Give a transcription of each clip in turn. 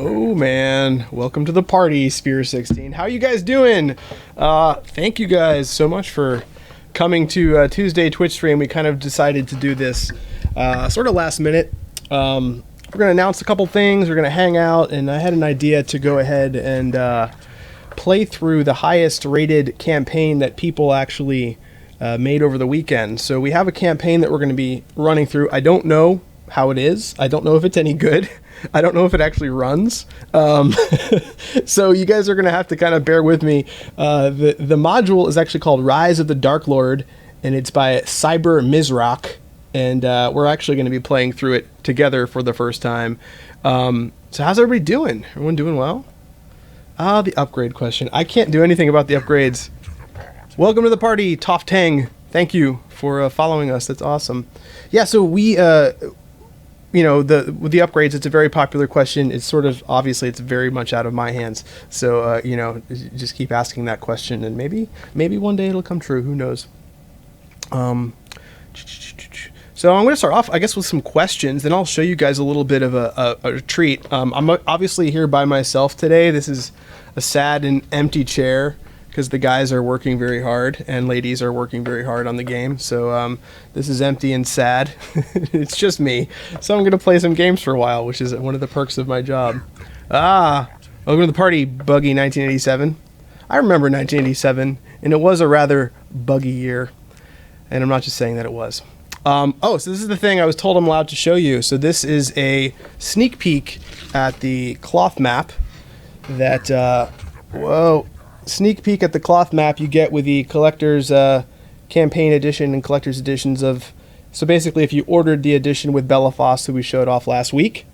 Oh man, welcome to the party, Spear 16. How you guys doing? Thank you guys so much for coming to Tuesday Twitch stream. We kind of decided to do this sort of last minute. We're going to announce a couple things, we're going to hang out, and I had an idea to go ahead and play through the highest rated campaign that people actually made over the weekend. So we have a campaign that we're going to be running through. I don't know how it is. I don't know if it's any good. I don't know if it actually runs. So you guys are going to have to kind of bear with me. The module is actually called Rise of the Dark Lord, and it's by Cyber Mizrak. And we're actually going to be playing through it together for the first time. So how's everybody doing? Everyone doing well? The upgrade question. I can't do anything about the upgrades. Welcome to the party, Toff Tang. Thank you for following us. That's awesome. Yeah, so we... with the upgrades, it's a very popular question. It's sort of, obviously, it's very much out of my hands. So, just keep asking that question, and maybe one day it'll come true. Who knows? So I'm going to start off, I guess, with some questions. Then I'll show you guys a little bit of a treat. I'm obviously here by myself today. This is a sad and empty chair, because the guys are working very hard and ladies are working very hard on the game. So this is empty and sad. It's just me. So I'm going to play some games for a while, which is one of the perks of my job. Welcome to the party, Buggy 1987. I remember 1987, and it was a rather buggy year. And I'm not just saying that it was. So this is the thing I was told I'm allowed to show you. So this is a sneak peek at the cloth map that, sneak peek at the cloth map you get with the collector's campaign edition and collector's editions of... So basically, if you ordered the edition with Belafos, who we showed off last week,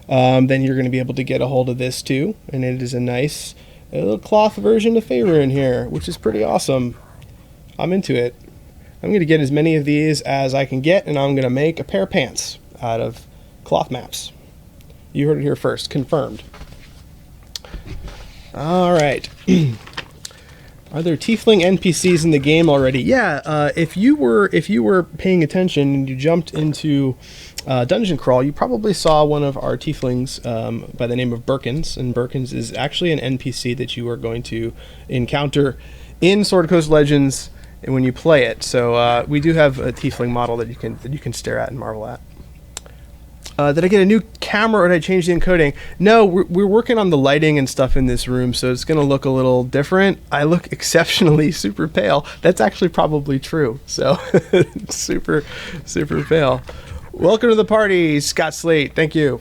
then you're going to be able to get a hold of this too. And it is a nice little cloth version of Faerun here, which is pretty awesome. I'm into it. I'm going to get as many of these as I can get, and I'm going to make a pair of pants out of cloth maps. You heard it here first. Confirmed. All right. Are there tiefling NPCs in the game already? Yeah, if you were paying attention and you jumped into Dungeon Crawl, you probably saw one of our tieflings by the name of Birkins, and Birkins is actually an NPC that you are going to encounter in Sword Coast Legends when you play it. So we do have a tiefling model that you can stare at and marvel at. Did I get a new camera or did I change the encoding? No, we're working on the lighting and stuff in this room, so it's going to look a little different. I look exceptionally super pale. That's actually probably true. So, super, super pale. Welcome to the party, Scott Slate. Thank you.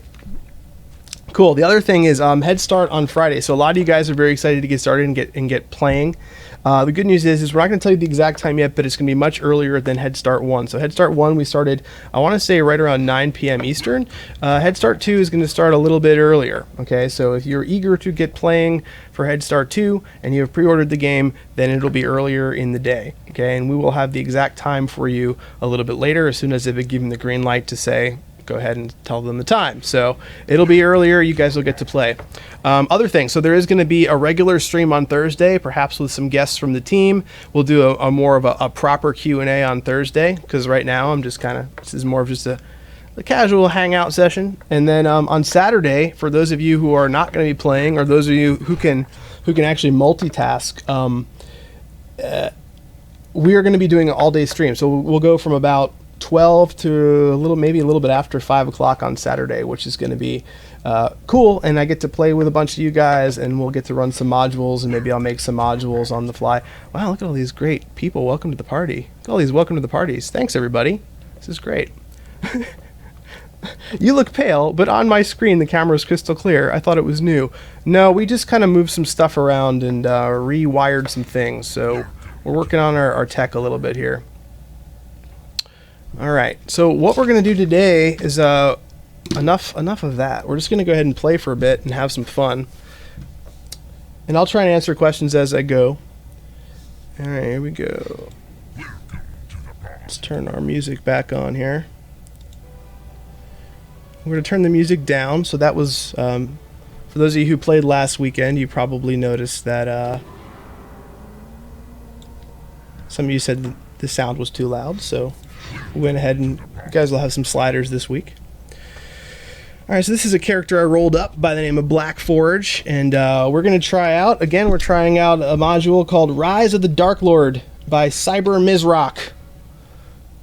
Cool. The other thing is Head Start on Friday. So a lot of you guys are very excited to get started and get playing. The good news is we're not going to tell you the exact time yet, but it's going to be much earlier than Head Start 1. So Head Start 1, we started, I want to say, right around 9 p.m. Eastern. Head Start 2 is going to start a little bit earlier. Okay, so if you're eager to get playing for Head Start 2 and you have pre-ordered the game, then it'll be earlier in the day. Okay, and we will have the exact time for you a little bit later as soon as they've given the green light to say, go ahead and tell them the time. So it'll be earlier. You guys will get to play. Other things. So there is going to be a regular stream on Thursday, perhaps with some guests from the team. We'll do a more of a proper Q&A on Thursday, because right now I'm just this is more of just a casual hangout session. And then on Saturday, for those of you who are not going to be playing, or those of you who can actually multitask, we are going to be doing an all-day stream. So we'll go from about 12 to maybe a little bit after 5 o'clock on Saturday, which is going to be cool, and I get to play with a bunch of you guys, and we'll get to run some modules, and maybe I'll make some modules on the fly. Wow, look at all these great people. Welcome to the party. Look at all these welcome to the parties. Thanks, everybody. This is great. You look pale, but on my screen the camera is crystal clear. I thought it was new. No, we just kind of moved some stuff around and rewired some things, so we're working on our tech a little bit here. All right, so what we're going to do today is enough of that. We're just going to go ahead and play for a bit and have some fun. And I'll try and answer questions as I go. All right, here we go. Let's turn our music back on here. We're going to turn the music down. So that was, for those of you who played last weekend, you probably noticed that some of you said the sound was too loud, so we went ahead and you guys will have some sliders this week. Alright, so this is a character I rolled up by the name of Black Forge, and we're going to try out, again, we're trying out a module called Rise of the Dark Lord by Cyber Mizrock.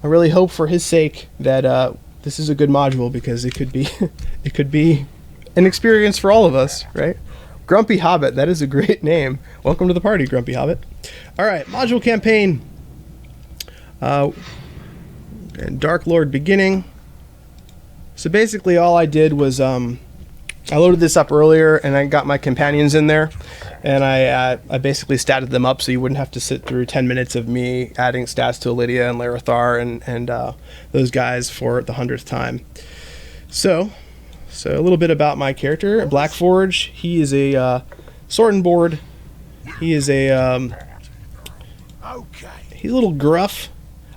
I really hope for his sake that this is a good module, because it could be it could be an experience for all of us, right? Grumpy Hobbit, that is a great name. Welcome to the party, Grumpy Hobbit. Alright, module campaign. And Dark Lord beginning. So basically all I did was I loaded this up earlier and I got my companions in there, and I basically statted them up so you wouldn't have to sit through 10 minutes of me adding stats to Lydia and Larethar and those guys for the 100th time. So a little bit about my character, Black Forge. He is a sword and board. He is a he's a little gruff.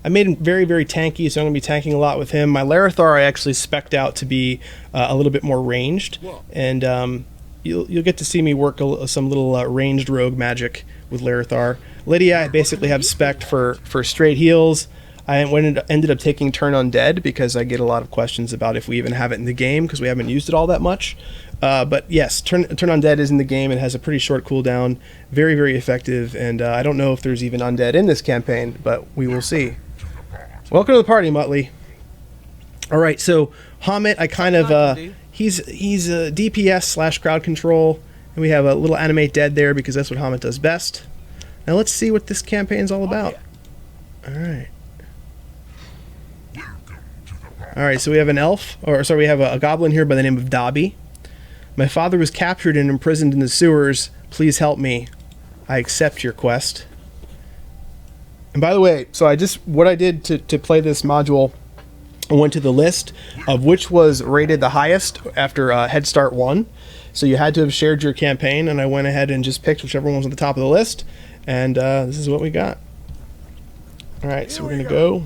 I made him very, very tanky, so I'm going to be tanking a lot with him. My Larethar I actually spec'd out to be a little bit more ranged, and you'll get to see me work some little ranged rogue magic with Larethar. Lydia I basically have spec'd for straight heals. I ended up taking Turn Undead because I get a lot of questions about if we even have it in the game, because we haven't used it all that much. But yes, Turn Undead is in the game. It has a pretty short cooldown, very, very effective, and I don't know if there's even Undead in this campaign, but we will see. Welcome to the party, Muttley. Alright, so Hamit, I kind of, he's a DPS / crowd control, and we have a little animate dead there because that's what Hamit does best. Now let's see what this campaign's all about. Alright. Alright, so we have an elf, we have a goblin here by the name of Dobby. My father was captured and imprisoned in the sewers. Please help me. I accept your quest. And by the way, so what I did to play this module, I went to the list of which was rated the highest after Head Start 1. So you had to have shared your campaign, and I went ahead and just picked whichever one was at the top of the list, and this is what we got. Alright, so we're going to go.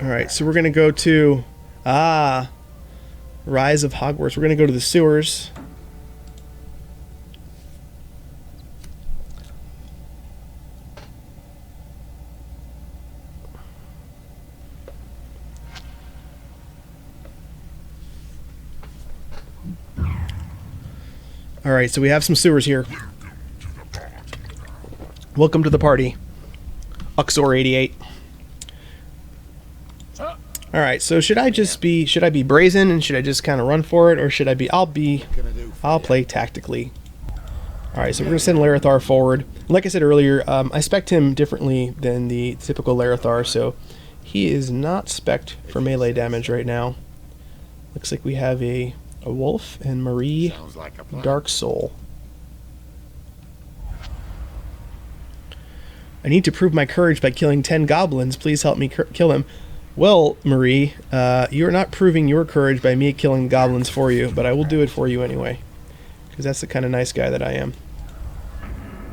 Alright, so we're going to go to Rise of Hogwarts. We're going to go to the sewers. Alright, so we have some sewers here. Welcome to the party, Uxor88. Alright, so should I be brazen and should I just kind of run for it, or should I be, I'll play tactically. Alright, so we're going to send Larethar forward. Like I said earlier, I spec'd him differently than the typical Larethar, so he is not spec'd for melee damage right now. Looks like we have a wolf and Marie Dark Soul. I need to prove my courage by killing 10 goblins. Please help me kill him. Well, Marie, you are not proving your courage by me killing goblins for you, but I will do it for you anyway, because that's the kind of nice guy that I am.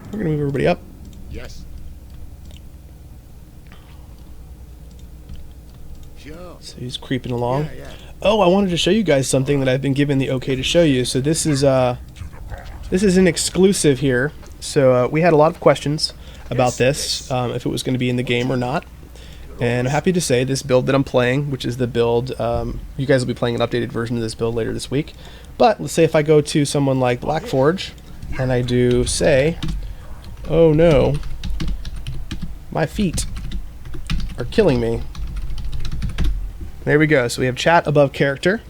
We're gonna move everybody up. Yes. Sure. So he's creeping along. Yeah. Oh, I wanted to show you guys something that I've been given the okay to show you. So this is an exclusive here. So we had a lot of questions about this, if it was going to be in the game or not. And I'm happy to say this build that I'm playing, which is the build, you guys will be playing an updated version of this build later this week. But let's say if I go to someone like Black Forge, and I do say, oh no, my feet are killing me. There we go. So we have chat above character,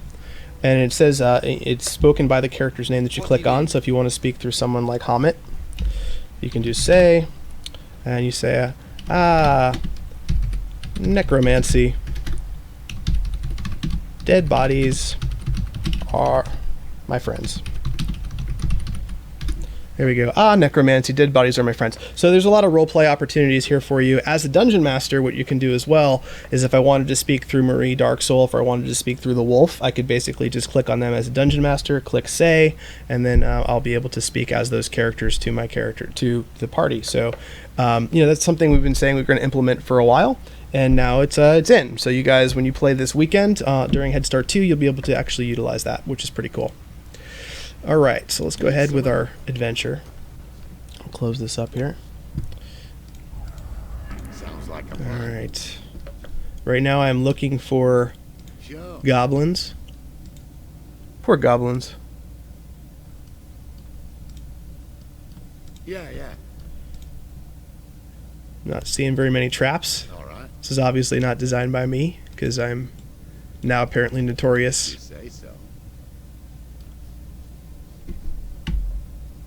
and it says it's spoken by the character's name that you click on. So if you want to speak through someone like Hamit, you can do say, and you say, necromancy. Dead bodies are my friends. There we go. Necromancy, dead bodies are my friends. So there's a lot of roleplay opportunities here for you. As a dungeon master, what you can do as well is if I wanted to speak through Marie Dark Soul, if I wanted to speak through the wolf, I could basically just click on them as a dungeon master, click say, and then I'll be able to speak as those characters to my character, to the party. So, that's something we've been saying we're going to implement for a while, and now it's in. So you guys, when you play this weekend during Head Start 2, you'll be able to actually utilize that, which is pretty cool. Alright, so let's go ahead with our adventure. I'll close this up here. Sounds like a plan. Alright. Right now I'm looking for goblins. Poor goblins. Yeah, yeah. Not seeing very many traps. All right. This is obviously not designed by me, because I'm now apparently notorious. You say so.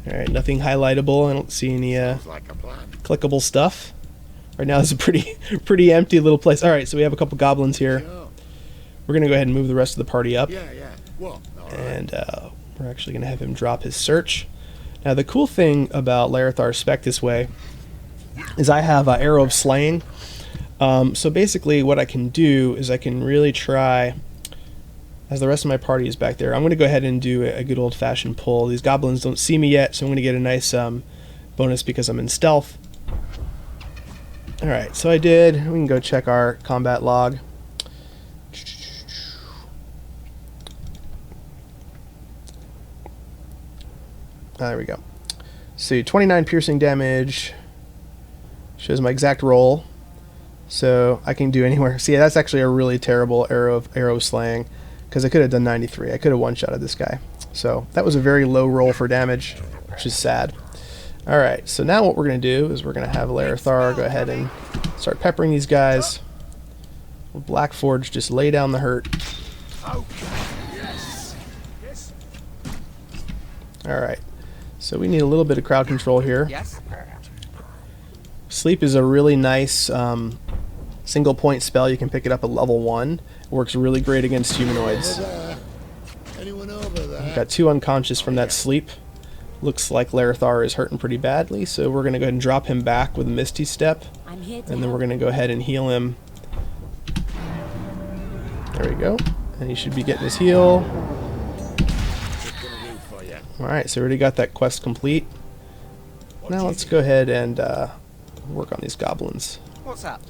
Alright, nothing highlightable. I don't see any Sounds like a plan. clickable stuff. Right now it's a pretty empty little place. Alright, so we have a couple goblins here. Sure. We're going to go ahead and move the rest of the party up. Yeah, yeah. Well, all right. And we're actually going to have him drop his search. Now the cool thing about Larethar's spec this way is I have an Arrow of Slaying. So basically what I can do is I can really try, as the rest of my party is back there, I'm going to go ahead and do a good old-fashioned pull. These goblins don't see me yet, so I'm going to get a nice bonus because I'm in stealth. Alright, so I did. We can go check our combat log. There we go. So 29 piercing damage. Shows my exact roll. So I can do anywhere. See, that's actually a really terrible arrow slaying, because I could have done 93. I could have one-shotted this guy. So that was a very low roll for damage, which is sad. Alright, so now what we're going to do is we're going to have Larethar go ahead and start peppering these guys. Blackforge just lay down the hurt. Alright, so we need a little bit of crowd control here. Sleep is a really nice single point spell. You can pick it up at level 1. It works really great against humanoids. Anyone over there? We've got 2 unconscious from that sleep. Looks like Larethar is hurting pretty badly, so we're going to go ahead and drop him back with a Misty Step. And then we're going to go ahead and heal him. There we go. And he should be getting his heal. Alright, so we already got that quest complete. Now let's go ahead and work on these goblins. What's up?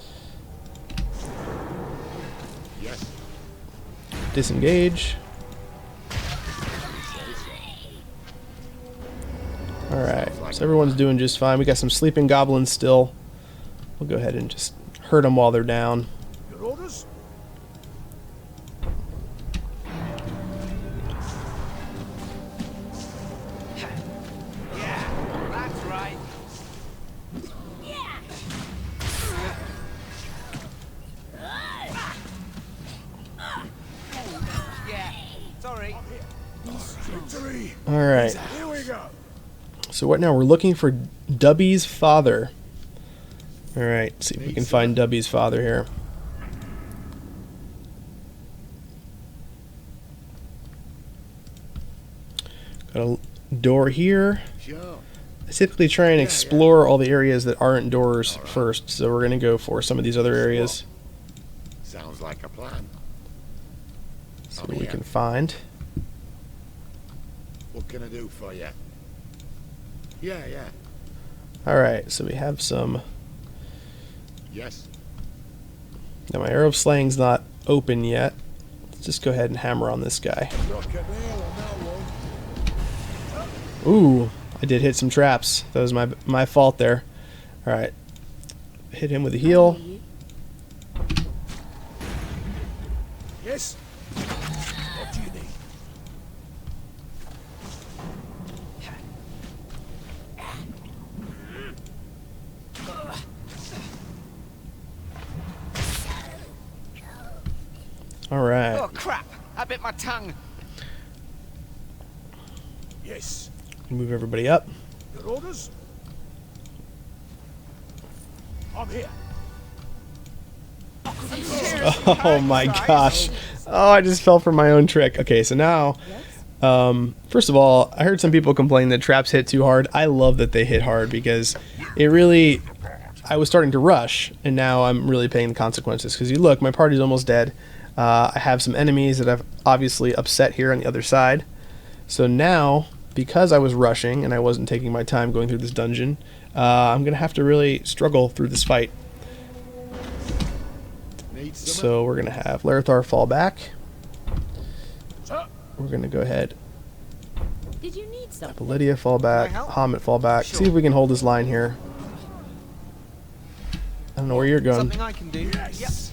Yes. Disengage. Alright, so everyone's doing just fine. We got some sleeping goblins still. We'll go ahead and just hurt them while they're down. Your orders? Yeah, that's right. Yeah, sorry. Victory. Alright, Here we go. so what now? We're looking for Dubby's father. Alright, see if we can find Dubby's father here. Got a door here. Sure. I typically try and explore all the areas that aren't doors first, so we're going to go for some of these other areas. Sounds like a plan. See what we can find. What can I do for you? Yeah, yeah. Alright, so we have some... Yes. Now my Arrow of Slaying's not open yet. Let's just go ahead and hammer on this guy. Struck a nail on that one. Ooh, I did hit some traps. That was my fault there. Alright. Hit him with a heal. Yes. What do you need? Alright. Oh crap! I bit my tongue. Yes. Move everybody up. Your orders? I'm here. Oh my gosh. Oh, I just fell for my own trick. Okay, so now, first of all, I heard some people complain that traps hit too hard. I love that they hit hard because it really, I was starting to rush, and now I'm really paying the consequences. Because you look, my party's almost dead. I have some enemies that I've obviously upset here on the other side. So now, because I was rushing and I wasn't taking my time going through this dungeon, I'm going to have to really struggle through this fight. So we're going to have Larethar fall back. We're going to go ahead. Did you need something? Lydia fall back. Hamid fall back. See if we can hold his line here. I don't know where you're going. Something I can do. Yes.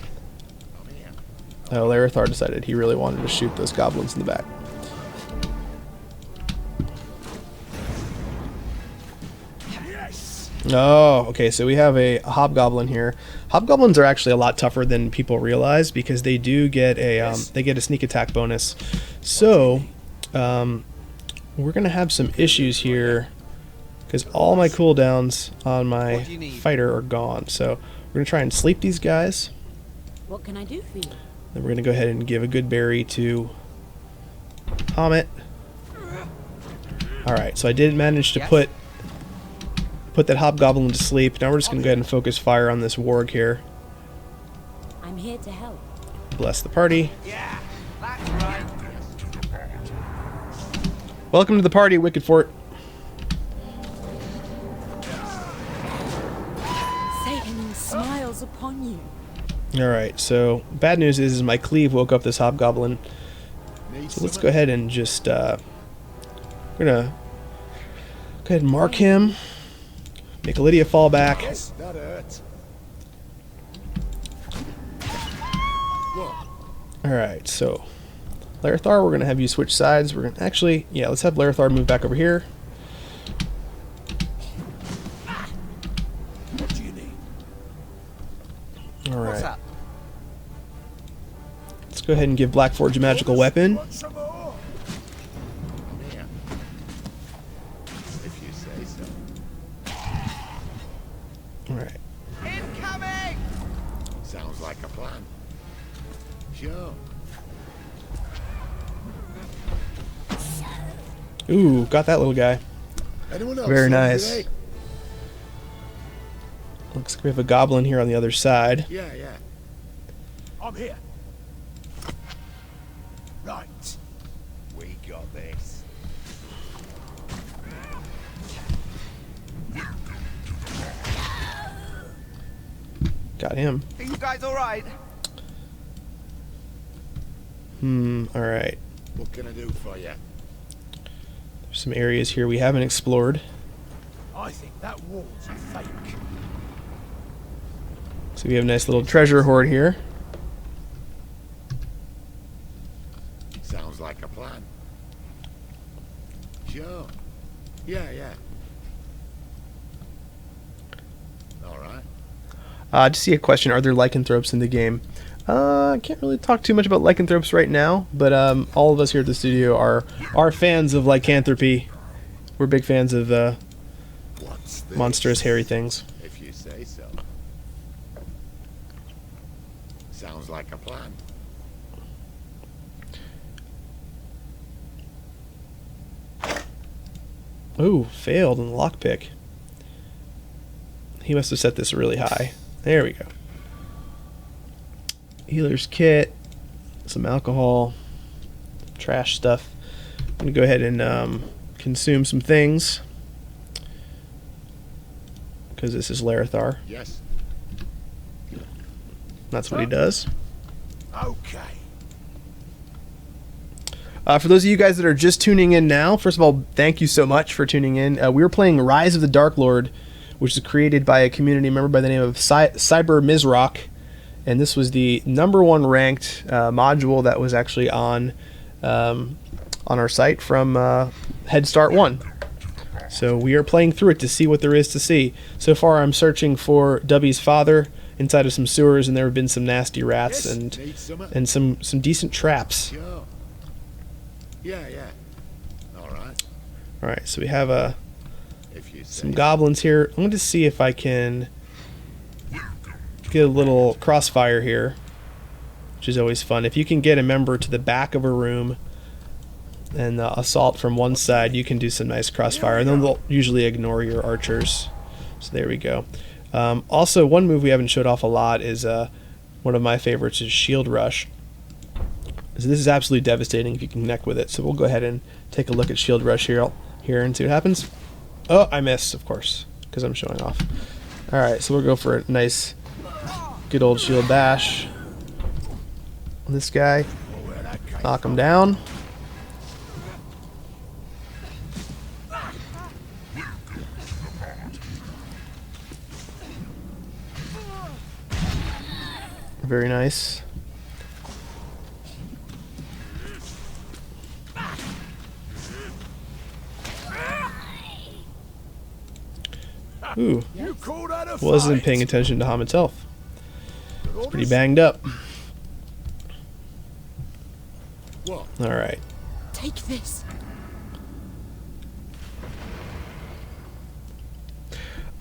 Larithar decided he really wanted to shoot those goblins in the back. Yes. Oh, okay, so we have a hobgoblin here. Hobgoblins are actually a lot tougher than people realize because they do get a sneak attack bonus. So, we're gonna have some issues here because all my cooldowns on my fighter are gone. So we're gonna try and sleep these guys. What can I do for you? Then we're gonna go ahead and give a good berry to Hamit. All right, so I did manage to put that hobgoblin to sleep. Now we're just gonna go ahead and focus fire on this warg here. I'm here to help. Bless the party. Yeah, that's right. Welcome to the party, Wicked Fort. Satan smiles upon you. All right, so bad news is my cleave woke up this hobgoblin. So let's go ahead and just we're gonna go ahead and mark him. Make Lydia fall back. Yes, that hurt. What? All right, so Larithar, we're gonna have you switch sides. We're gonna actually, yeah, let's have Larithar move back over here. What do you need? All What's right, up? let's go ahead and give Blackforge a magical weapon. Want some more? I'm here. If you say so. All right, Incoming! Sounds like a plan. Sure. ooh, got that little guy. Anyone else? Very home nice. today? Looks like we have a goblin here on the other side. Yeah, yeah. I'm here. Right. We got this. Got him. Are you guys alright? All right. What can I do for you? There's some areas here we haven't explored. I think that wall's a fake. So we have a nice little treasure hoard here. Sounds like a plan. Sure. Yeah, yeah. All right. Just see a question: are there lycanthropes in the game? I can't really talk too much about lycanthropes right now, but all of us here at the studio are fans of lycanthropy. We're big fans of What's this? monstrous, hairy things. If you say so. Sounds like a plan. Ooh, failed in the lockpick. He must have set this really high. There we go. Healer's kit, some alcohol, trash stuff. I'm gonna go ahead and consume some things because this is Larithar. Yes. That's what he does. Okay. For those of you guys that are just tuning in now, first of all, thank you so much for tuning in. We were playing Rise of the Dark Lord, which is created by a community member by the name of Cyber Mizrock, and this was the #1 ranked module that was actually on our site from Head Start 1. So we are playing through it to see what there is to see. So far, I'm searching for Dubby's father inside of some sewers, and there have been some nasty rats Yes, and need some. some decent traps. Sure. Yeah, yeah. All right. All right, so we have If you say some goblins here. I'm going to see if I can get a little crossfire here, which is always fun. If you can get a member to the back of a room and assault from one side, you can do some nice crossfire, and then they'll usually ignore your archers. So there we go. Also, one move we haven't showed off a lot is one of my favorites is Shield Rush. So this is absolutely devastating if you can connect with it. So we'll go ahead and take a look at Shield Rush here and see what happens. Oh, I missed, of course, because I'm showing off. All right, so we'll go for a nice, good old Shield Bash on this guy. where that came Knock him down. Very nice. Ooh, You call that a wasn't fight? paying attention to Hamid's health. Good Pretty orders? banged up. What? All right. Take this.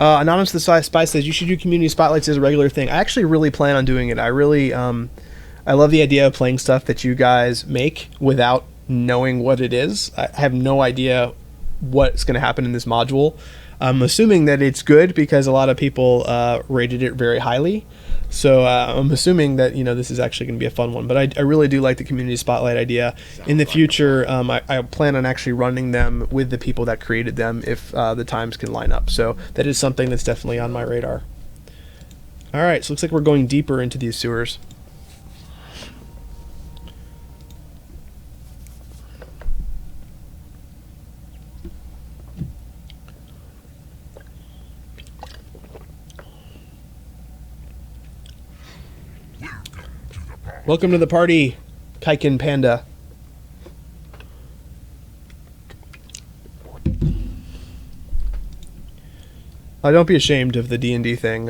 Anonymous the Spy says you should do community spotlights as a regular thing. I actually really plan on doing it. I really, I love the idea of playing stuff that you guys make without knowing what it is. I have no idea what's going to happen in this module. I'm assuming that it's good because a lot of people rated it very highly. So I'm assuming that this is actually going to be a fun one. But I really do like the community spotlight idea. In the future, I plan on actually running them with the people that created them if the times can line up. So that is something that's definitely on my radar. All right, so it looks like we're going deeper into these sewers. Welcome to the party, Kaiken Panda. Don't be ashamed of the D&D thing.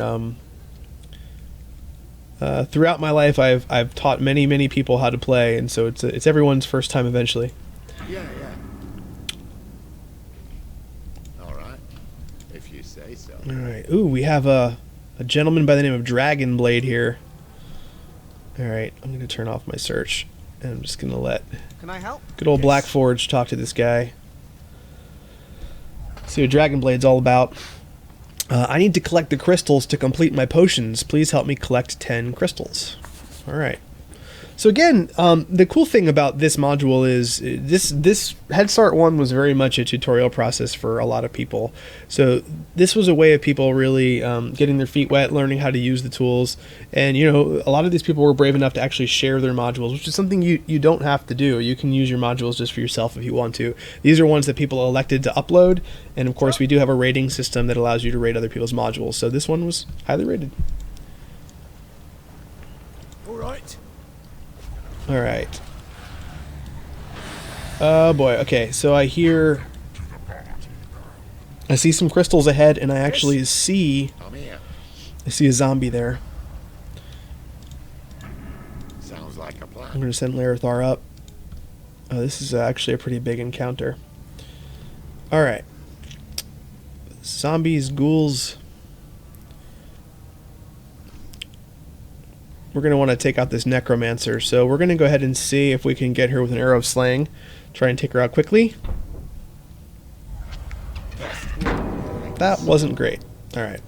Throughout my life, I've taught many people how to play, and so it's everyone's first time eventually. Yeah. All right. If you say so. All right. Ooh, we have a gentleman by the name of Dragonblade here. All right, I'm going to turn off my search, and I'm just going to let Can I help? good old Yes. Blackforge talk to this guy. See what Dragonblade's all about. I need to collect the crystals to complete my potions. Please help me collect 10 crystals. All right. So again, the cool thing about this module is this Head Start 1 was very much a tutorial process for a lot of people. So this was a way of people really getting their feet wet, learning how to use the tools. And, a lot of these people were brave enough to actually share their modules, which is something you don't have to do. You can use your modules just for yourself if you want to. These are ones that people elected to upload. And, of course, we do have a rating system that allows you to rate other people's modules. So this one was highly rated. All right. All right. Oh boy. Okay, so I see some crystals ahead, and I actually see I'm here. a zombie there. Sounds like a I'm plan. going to send Larethar up. This is actually a pretty big encounter. All right. Zombies, ghouls. We're going to want to take out this Necromancer, so we're going to go ahead and see if we can get her with an arrow of slaying. Try and take her out quickly. That wasn't great. Alright.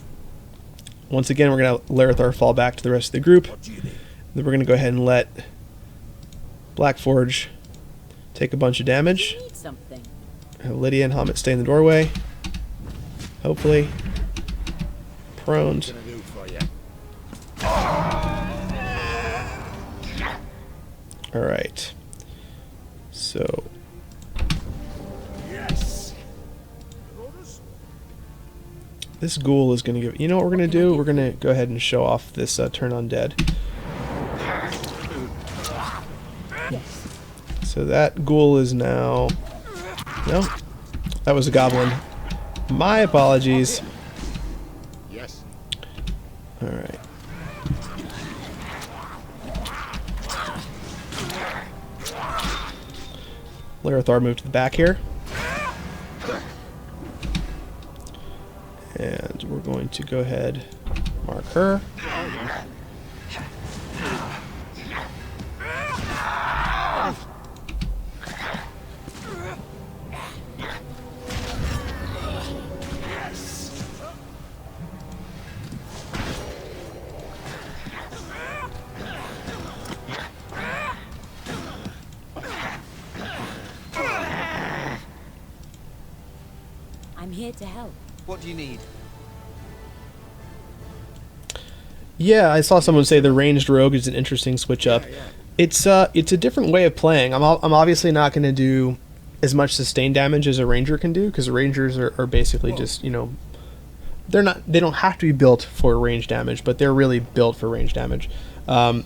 Once again, we're going to let Larethar fall back to the rest of the group. What do you need? Then we're going to go ahead and let Blackforge take a bunch of damage. Need something. Have Lydia and Hamid stay in the doorway. Hopefully. Prone. Gonna do for you. Alright. So, Yes. Good orders? this ghoul is going to give... You know what we're going to do? We're going to go ahead and show off this turn undead. So that ghoul is now... No. That was a goblin. My apologies. Yes. Alright. Larethar moved to the back here. And we're going to go ahead, mark her. I'm here to help. What do you need? Yeah, I saw someone say the ranged rogue is an interesting switch up. Yeah. It's a different way of playing. I'm obviously not going to do as much sustained damage as a ranger can do, because rangers are basically just, they don't have to be built for range damage, but they're really built for range damage.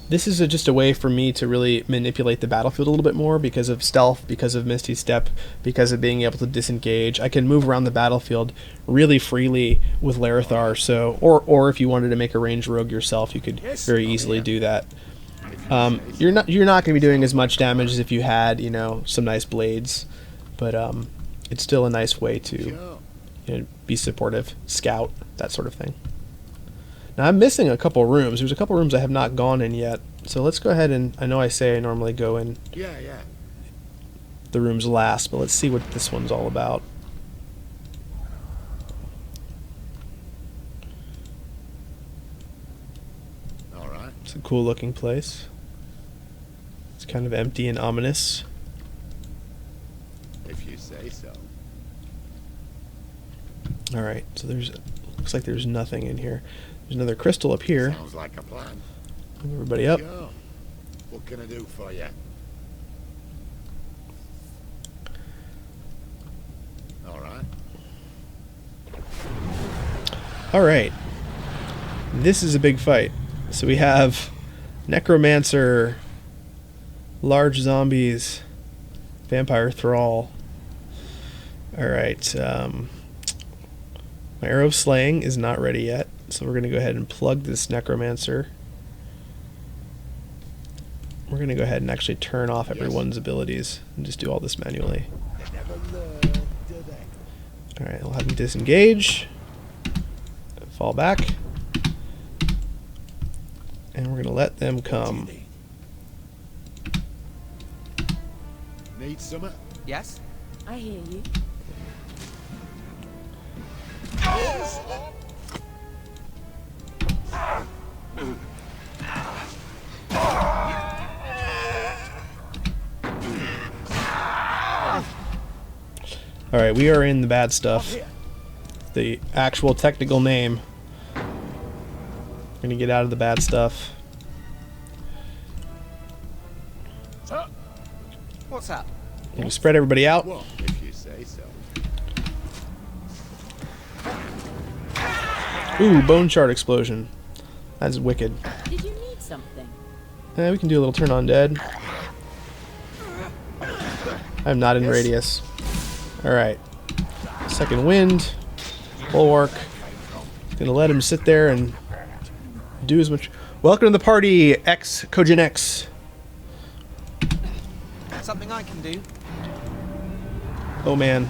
This is just a way for me to really manipulate the battlefield a little bit more because of stealth, because of Misty Step, because of being able to disengage. I can move around the battlefield really freely with Larethar. So, or if you wanted to make a ranged rogue yourself, you could very easily do that. You're not going to be doing as much damage as if you had, you know, some nice blades, but it's still a nice way to, you know, be supportive, scout, that sort of thing. Now I'm missing a couple rooms. There's a couple rooms I have not gone in yet, so let's go ahead and, I know I say I normally go in the rooms last, but let's see what this one's all about. All right. It's a cool looking place. It's kind of empty and ominous. If you say so. Alright, so looks like there's nothing in here. There's another crystal up here. Sounds like a plan. Move everybody up. Sure. What can I do for you? All right. Alright. This is a big fight. So we have Necromancer, large zombies, vampire thrall. Alright, my arrow of slaying is not ready yet, so we're going to go ahead and plug this Necromancer. We're going to go ahead and actually turn off everyone's abilities and just do all this manually. They never learn, do they? Alright, I'll have him disengage, fall back, and we're going to let them come. Need some? Yes? I hear you. Alright, we are in the bad stuff. The actual technical name. We're gonna get out of the bad stuff. What's up? I'm gonna spread everybody out. Well, if you say so. Ooh, bone shard explosion. That's wicked. Did you need something? We can do a little turn on dead. I'm not in radius. Alright. Second wind. Bulwark. Gonna let him sit there and do as much. Welcome to the party, X Kojin X. Something I can do. Oh man.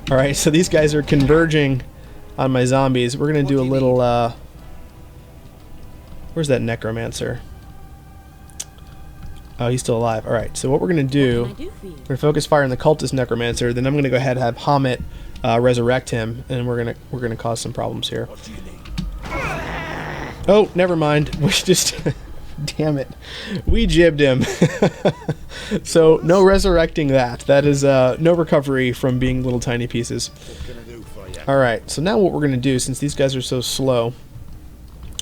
Alright, so these guys are converging on my zombies. We're gonna do a little where's that Necromancer? Oh, he's still alive. Alright, so what we're gonna do, What can I do for you? we're gonna focus fire on the cultist Necromancer, then I'm gonna go ahead and have Hamet resurrect him, and we're gonna cause some problems here. What do you need? Oh, never mind. We just damn it. We jibbed him. So no resurrecting that. That is no recovery from being little tiny pieces. What can I do for you? Alright, so now what we're gonna do, since these guys are so slow,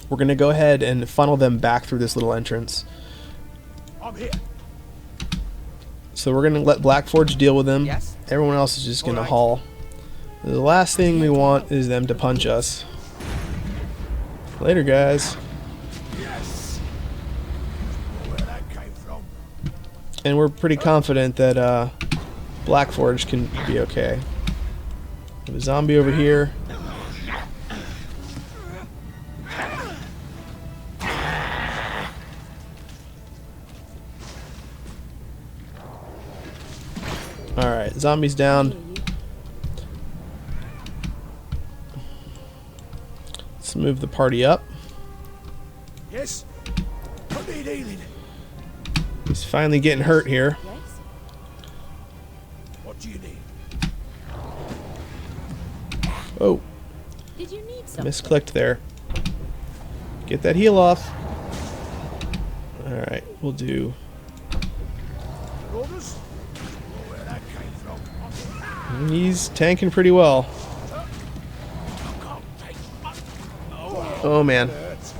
we're gonna go ahead and funnel them back through this little entrance. I'm here. So we're gonna let Blackforge deal with them. Yes? Everyone else is just gonna Alright. haul. The last thing we want is them to punch us. Later, guys. Yes. Where that came from. And we're pretty confident that Blackforge can be okay. We have a zombie over here. Alright, zombies I down. hear you. Let's move the party up. Yes. I need healing. He's finally getting hurt here. Yes? What do you need? Oh, Did you need something? misclicked there. Get that heal off. Alright, we'll do. Orders? Where that came from. He's tanking pretty well. I can't take much. Oh man. Hurts.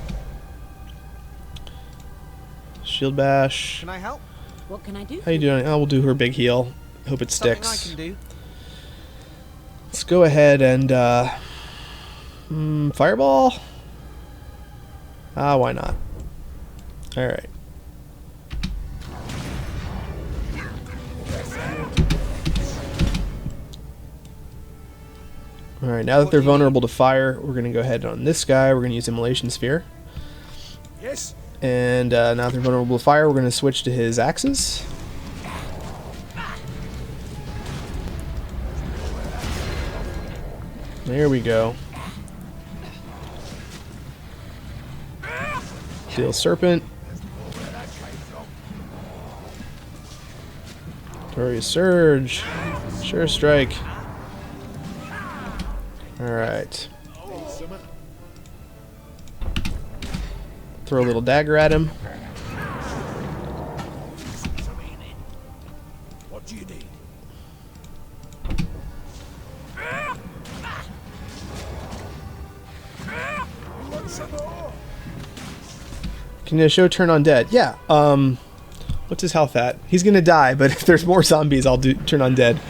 Shield bash. Can I help? What can I do? How you doing? Oh, we'll do her big heal. Hope it Something I sticks. can do. Let's go ahead and fireball. Ah, why not? All right. All right, now that they're vulnerable to fire, we're going to go ahead on this guy. We're going to use Immolation Sphere. Yes. And now that they're vulnerable to fire, we're going to switch to his axes. There we go. Steel Serpent. Victorious Surge. Sure Strike. Alright. Throw a little dagger at him. What do you need? You want some more? Can you show turn undead? Yeah. What's his health at? He's gonna die, but if there's more zombies, I'll do turn undead.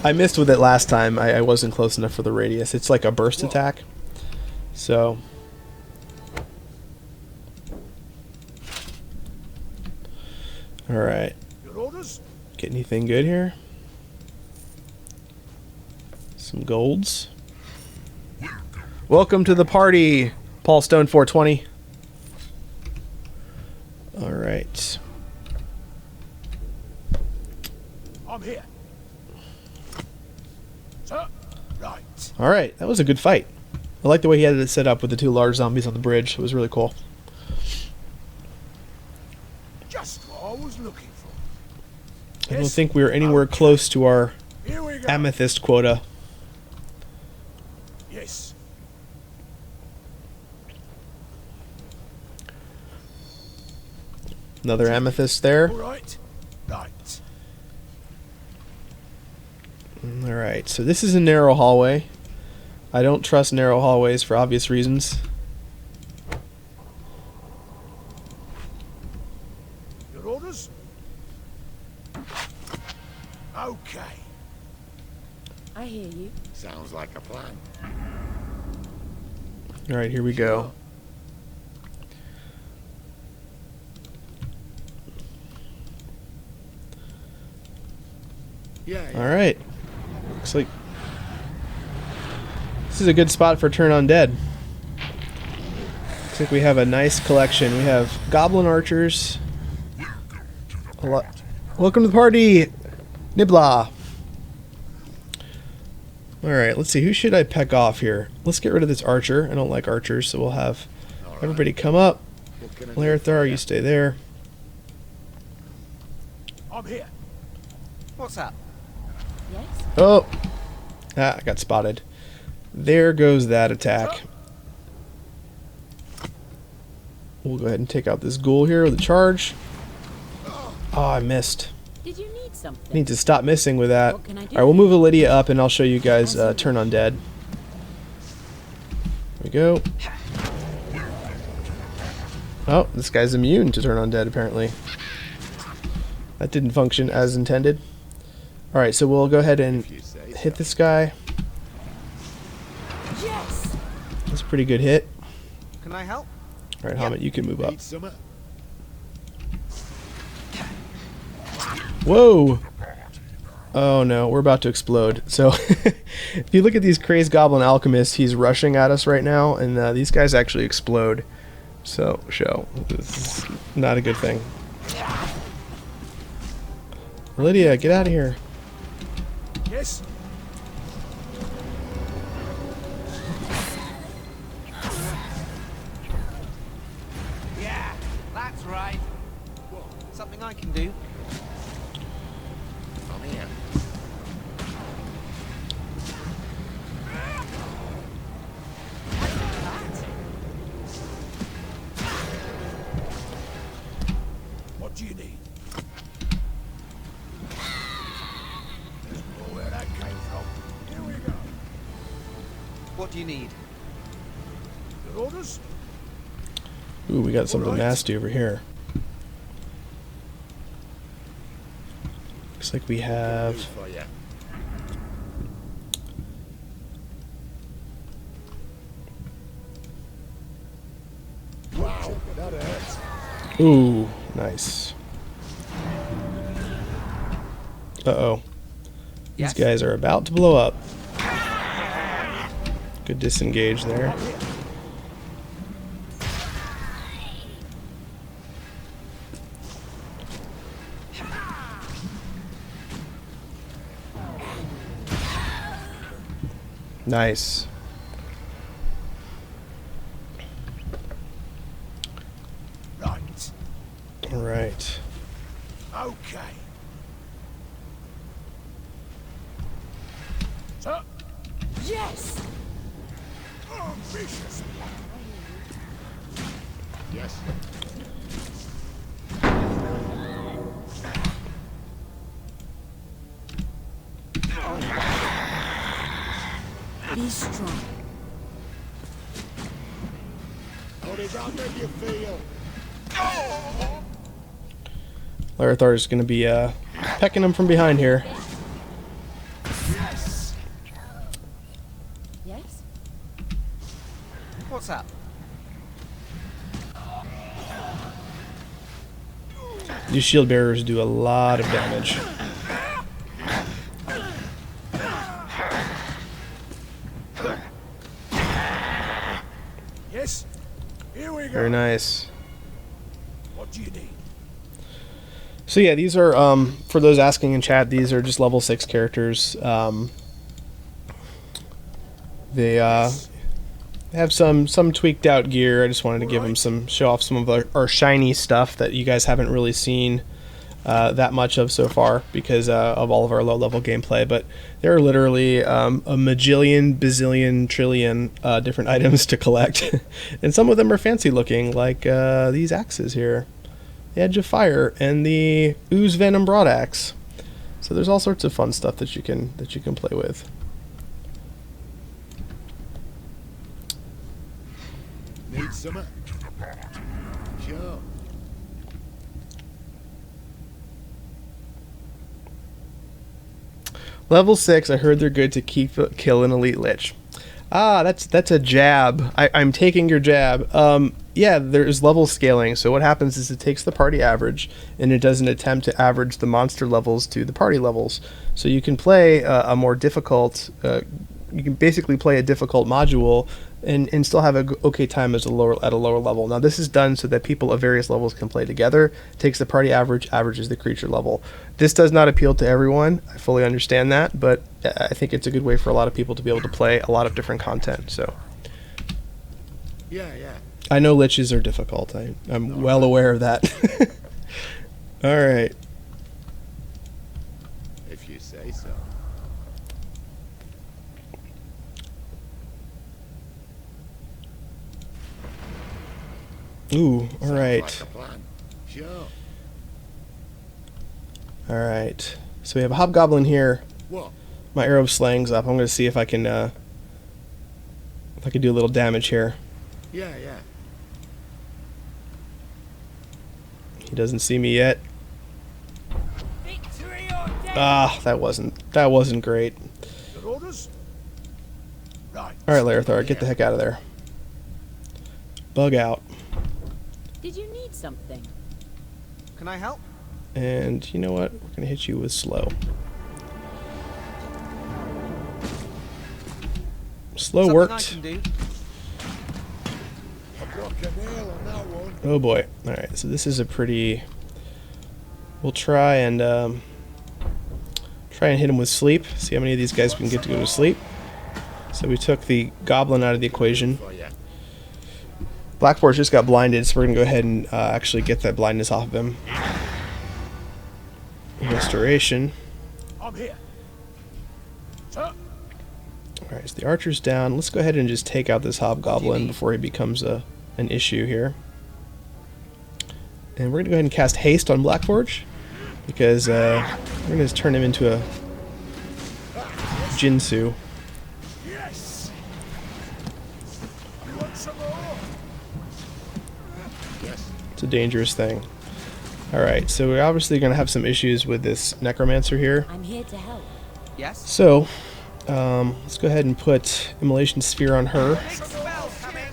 I missed with it last time. I wasn't close enough for the radius. It's like a burst attack. So. Alright. Your orders? Get anything good here? Some golds. Welcome to the party, Paul Stone 420. Alright. I'm here. Sir? Right. Alright, that was a good fight. I like the way he had it set up with the two large zombies on the bridge. It was really cool. Just what I was looking for. I don't think we were anywhere close to our Here we go. amethyst quota. Yes. Another amethyst there. All right. Right. Alright, so this is a narrow hallway. I don't trust narrow hallways for obvious reasons. Your orders? Okay. I hear you. Sounds like a plan. Alright, here we go. Yeah. Alright. Looks like this is a good spot for turn undead. Looks like we have a nice collection. We have goblin archers. A lot. Welcome to the party, Nibla. Alright, let's see. Who should I peck off here? Let's get rid of this archer. I don't like archers, so we'll have everybody come up. What can I do? Larethar, you stay there. I'm here. What's up? Yes? Oh! Ah, I got spotted. There goes that attack. We'll go ahead and take out this ghoul here with a charge. Oh, I missed. Did you need something? Need to stop missing with that. What can I do? Alright, we'll move Lydia up and I'll show you guys turn undead. There we go. Oh, this guy's immune to turn undead apparently. That didn't function as intended. Alright, so we'll go ahead and hit this guy. Yes! That's a pretty good hit. Can I help? Alright, Hamid, you can move up. Need some? Whoa! Oh no, we're about to explode. So, if you look at these crazed goblin alchemists, he's rushing at us right now, and these guys actually explode. So, this is not a good thing. Lydia, get out of here. Yes. Yeah, that's right. Something I can do. I'm here. What do you need? There's more where that came from. Here we go. What do you need? Your orders? Ooh, we got something nasty over here. Looks like we have... For you. Wow, that hurts. Ooh, nice. Uh-oh. Yes? These guys are about to blow up. Good disengage there. Nice. Right. All right. Okay. So, Yes! ambitious. Yes. Be strong. How does that make you feel? Larithar is going to be pecking him from behind here. Yes. Yes? What's up? These shield bearers do a lot of damage. Yes. Here we go. Very nice. What do you need? So yeah, these are, for those asking in chat, these are just level 6 characters. They have some tweaked out gear. I just wanted to give them show off some of our shiny stuff that you guys haven't really seen that much of so far because of all of our low level gameplay. But there are literally a majillion, bazillion, trillion different items to collect, and some of them are fancy looking, like these axes here, the Edge of Fire and the Ooze Venom Broadaxe. So there's all sorts of fun stuff that you can play with. Need some? Sure. Level 6, I heard they're good to kill an elite lich. Ah, that's a jab. I'm taking your jab. Yeah, there's level scaling. So what happens is it takes the party average and it does an attempt to average the monster levels to the party levels. So you can play a more difficult. You can basically play a difficult module and still have a okay time at a lower level. Now this is done so that people of various levels can play together. Takes the party average, averages the creature level. This does not appeal to everyone. I fully understand that, but I think it's a good way for a lot of people to be able to play a lot of different content. So Yeah. I know liches are difficult. I'm well aware of that. All right. If you say so. Ooh, all Sounds right. Like a plan. Sure. All right. So we have a hobgoblin here. What? My arrow slang's up. I'm going to see if I can do a little damage here. Yeah. He doesn't see me yet. Victory or death! Ah, that wasn't great. Your orders? Right. All right, Larithar, get the heck out of there. Bug out. Did you need something? Can I help? And you know what? We're going to hit you with slow. Slow Something I worked. can do. I broke a nail on that one. Oh boy. All right, so this is a pretty... We'll try and hit him with sleep. See how many of these guys we can get to go to sleep. So we took the goblin out of the equation. For ya. Blackforge just got blinded, so we're going to go ahead and actually get that blindness off of him. Restoration. I'm here. Sir. Alright, so the archer's down. Let's go ahead and just take out this hobgoblin before he becomes an issue here. And we're going to go ahead and cast haste on Blackforge, because we're going to turn him into a Jinsu. Yes. You want some more? Yes. It's a dangerous thing. Alright, so we're obviously going to have some issues with this Necromancer here. I'm here to help. Yes? So, let's go ahead and put Immolation Sphere on her, Big spell coming!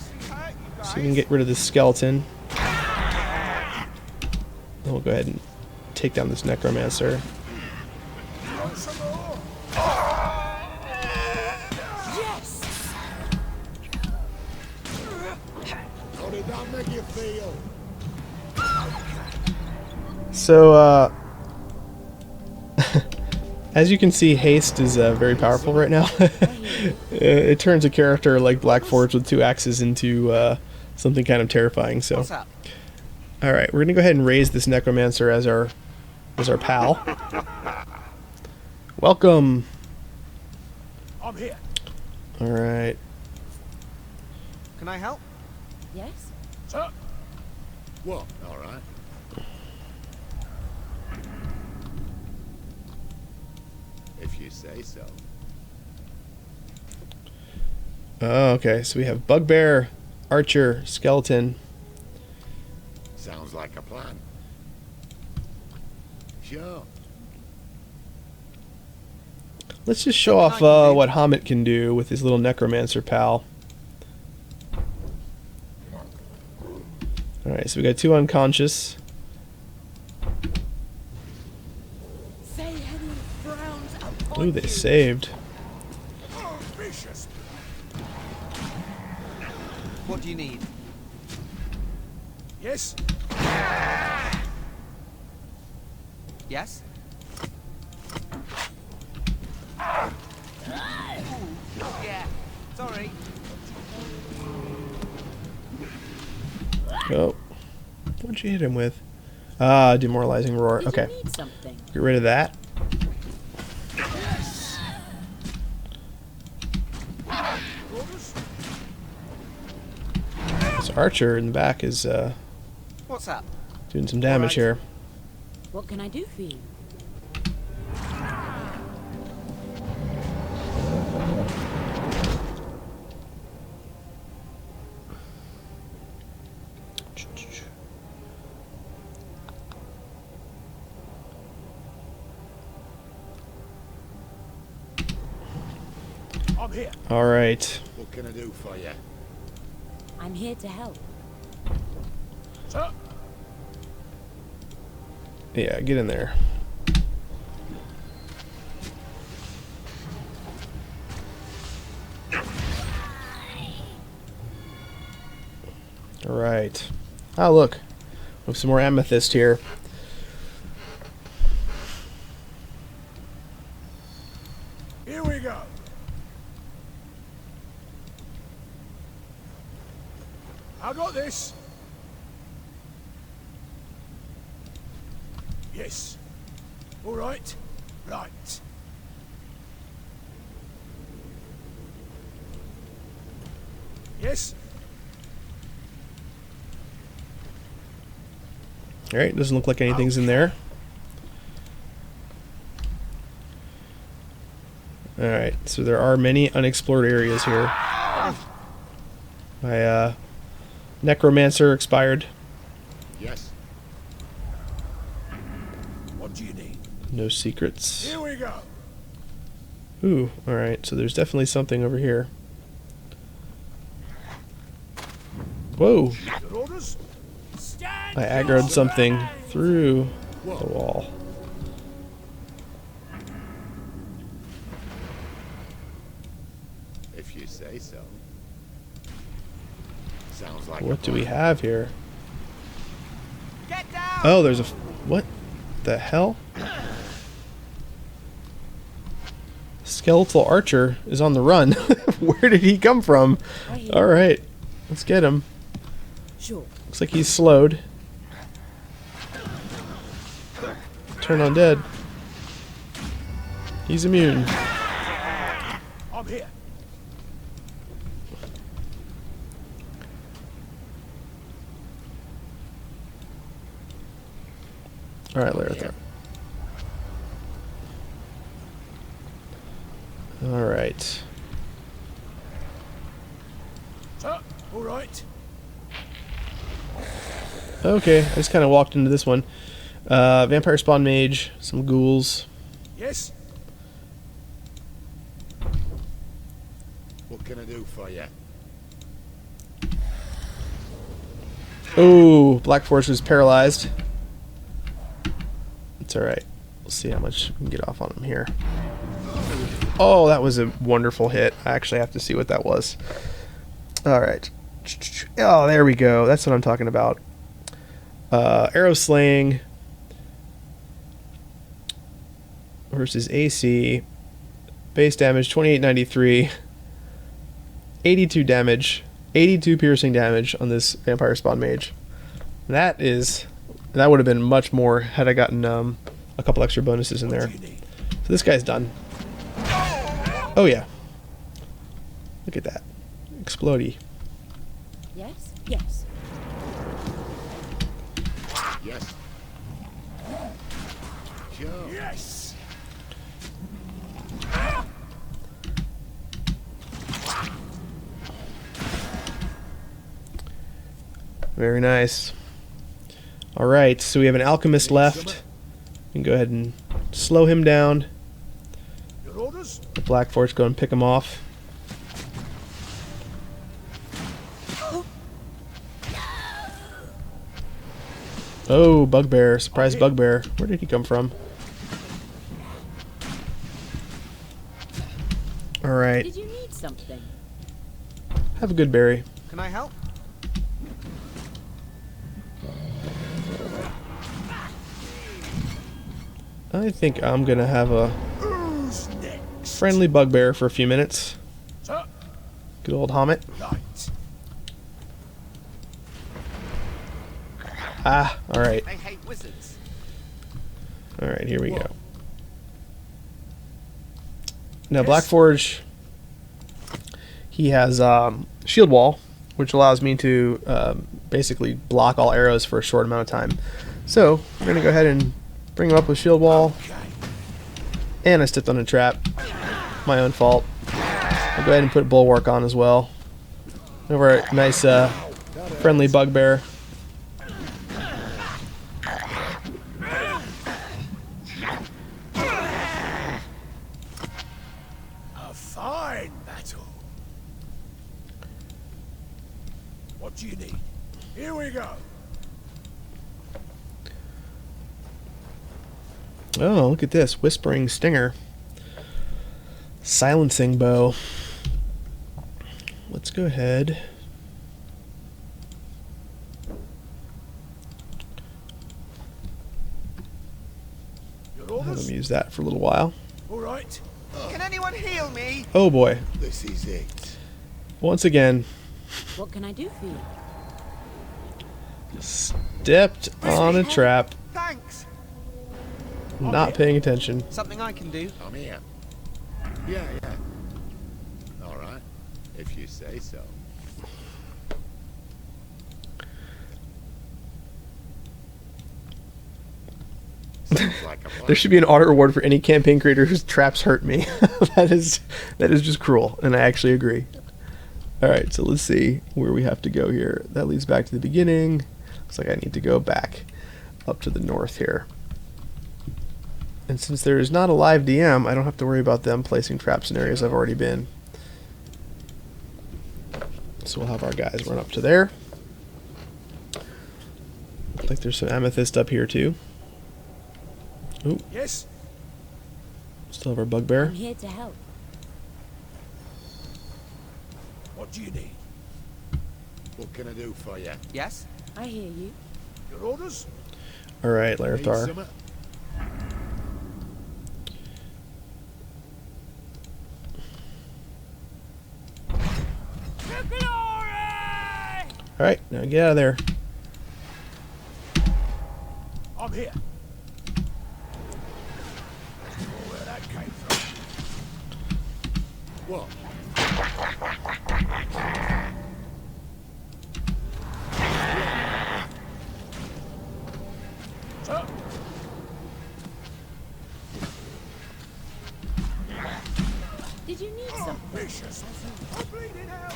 so we can get rid of this skeleton. We'll go ahead and take down this Necromancer. Yes! How did that make you feel? So, as you can see, haste is very powerful right now. It turns a character like Black Forge with 2 axes into something kind of terrifying. So, What's up? all right, we're gonna go ahead and raise this Necromancer as our pal. Welcome. I'm here. All right. Can I help? Yes? Sir. What? All right. If you say so. Oh, okay. So we have Bugbear, Archer, Skeleton. Sounds like a plan. Sure. Let's just show off what Hamet can do with his little Necromancer pal. Alright, so we got 2 unconscious. Say any frowns upon Ooh, they you. saved. Oh, vicious. What do you need? Yes. Yes? Yeah. Sorry. Oh. What'd you hit him with? Ah, demoralizing roar. Did Okay. you need something? Get rid of that. Orders. This Archer in the back is What's up? doing some damage Alright. here. What can I do for you? I'm here. Alright. What can I do for you? I'm here to help. Sir. Yeah, get in there. Alright. Ah, look. We have some more amethyst here. Here we go. I got this. Yes. All right. Right. Yes. Alright, doesn't look like anything's in there. Alright, so there are many unexplored areas here. My Necromancer expired. Yes. What do you need? No secrets. Here we go. Ooh, alright, so there's definitely something over here. Whoa! Your orders. Stand I aggroed something through the wall. If you say so. Sounds like What a do we plan. have here? Get down! Oh, there's a... What the hell? Skeletal Archer is on the run. Where did he come from? Right here. Alright, let's get him. Sure. Looks like he's slowed. Turn on dead. He's immune. I'm here. Alright, Laratha. Alright. Sir. All right. Okay, I just kind of walked into this one. Vampire Spawn Mage, some ghouls. Yes. What can I do for you? Oh, Black Force is paralyzed. It's alright. We'll see how much we can get off on him here. Oh, that was a wonderful hit. I actually have to see what that was. Alright. Oh, there we go. That's what I'm talking about. Arrow slaying versus AC. Base damage 2893. 82 damage. 82 piercing damage on this Vampire Spawn Mage. That would have been much more had I gotten a couple extra bonuses in there. So this guy's done. Oh yeah. Look at that. Explodey. Yes? Yes. Yes. Joe. Yes. Very nice. Alright, so we have an alchemist left. We can go ahead and slow him down. Your orders? The Black Force go and pick him off. Oh, Bugbear. Surprise Bugbear. Where did he come from? Alright. Did you need something? Have a good berry. Can I help? I think I'm gonna have a Who's next? friendly Bugbear for a few minutes. Sir. Good old Hommet. Right. Ah, alright. They hate wizards. Alright, here we go. Now, Blackforge, he has Shield Wall, which allows me to basically block all arrows for a short amount of time. So, we're going to go ahead and bring him up with Shield Wall. And I stepped on a trap. My own fault. I'll go ahead and put Bulwark on as well. Over a nice friendly Bugbear. A fine battle. What do you need? Here we go. Oh, look at this. Whispering Stinger. Silencing Bow. Let's go ahead. Your Have orders? them use that for a little while. All right. Can anyone heal me? Oh boy. This is it. Once again, What can I do for you? stepped on a trap, Thanks. not paying attention. Something I can do. Come here. Yeah, yeah. All right. If you say so. Sounds like a plan. There should be an auto reward for any campaign creator whose traps hurt me. that is just cruel, and I actually agree. Alright, so let's see where we have to go here. That leads back to the beginning. Looks like I need to go back up to the north here. And since there is not a live DM, I don't have to worry about them placing traps in areas I've already been. So we'll have our guys run up to there. Looks like there's some amethyst up here too. Ooh, Yes. still have our Bugbear. I'm here to help. What do you need? What can I do for you? Yes? I hear you. Your orders? Alright, Need Larethar. some? Alright, now get out of there. I'm here. Where that came from? What? Sir. Did you need something? Vicious. I'm bleeding out.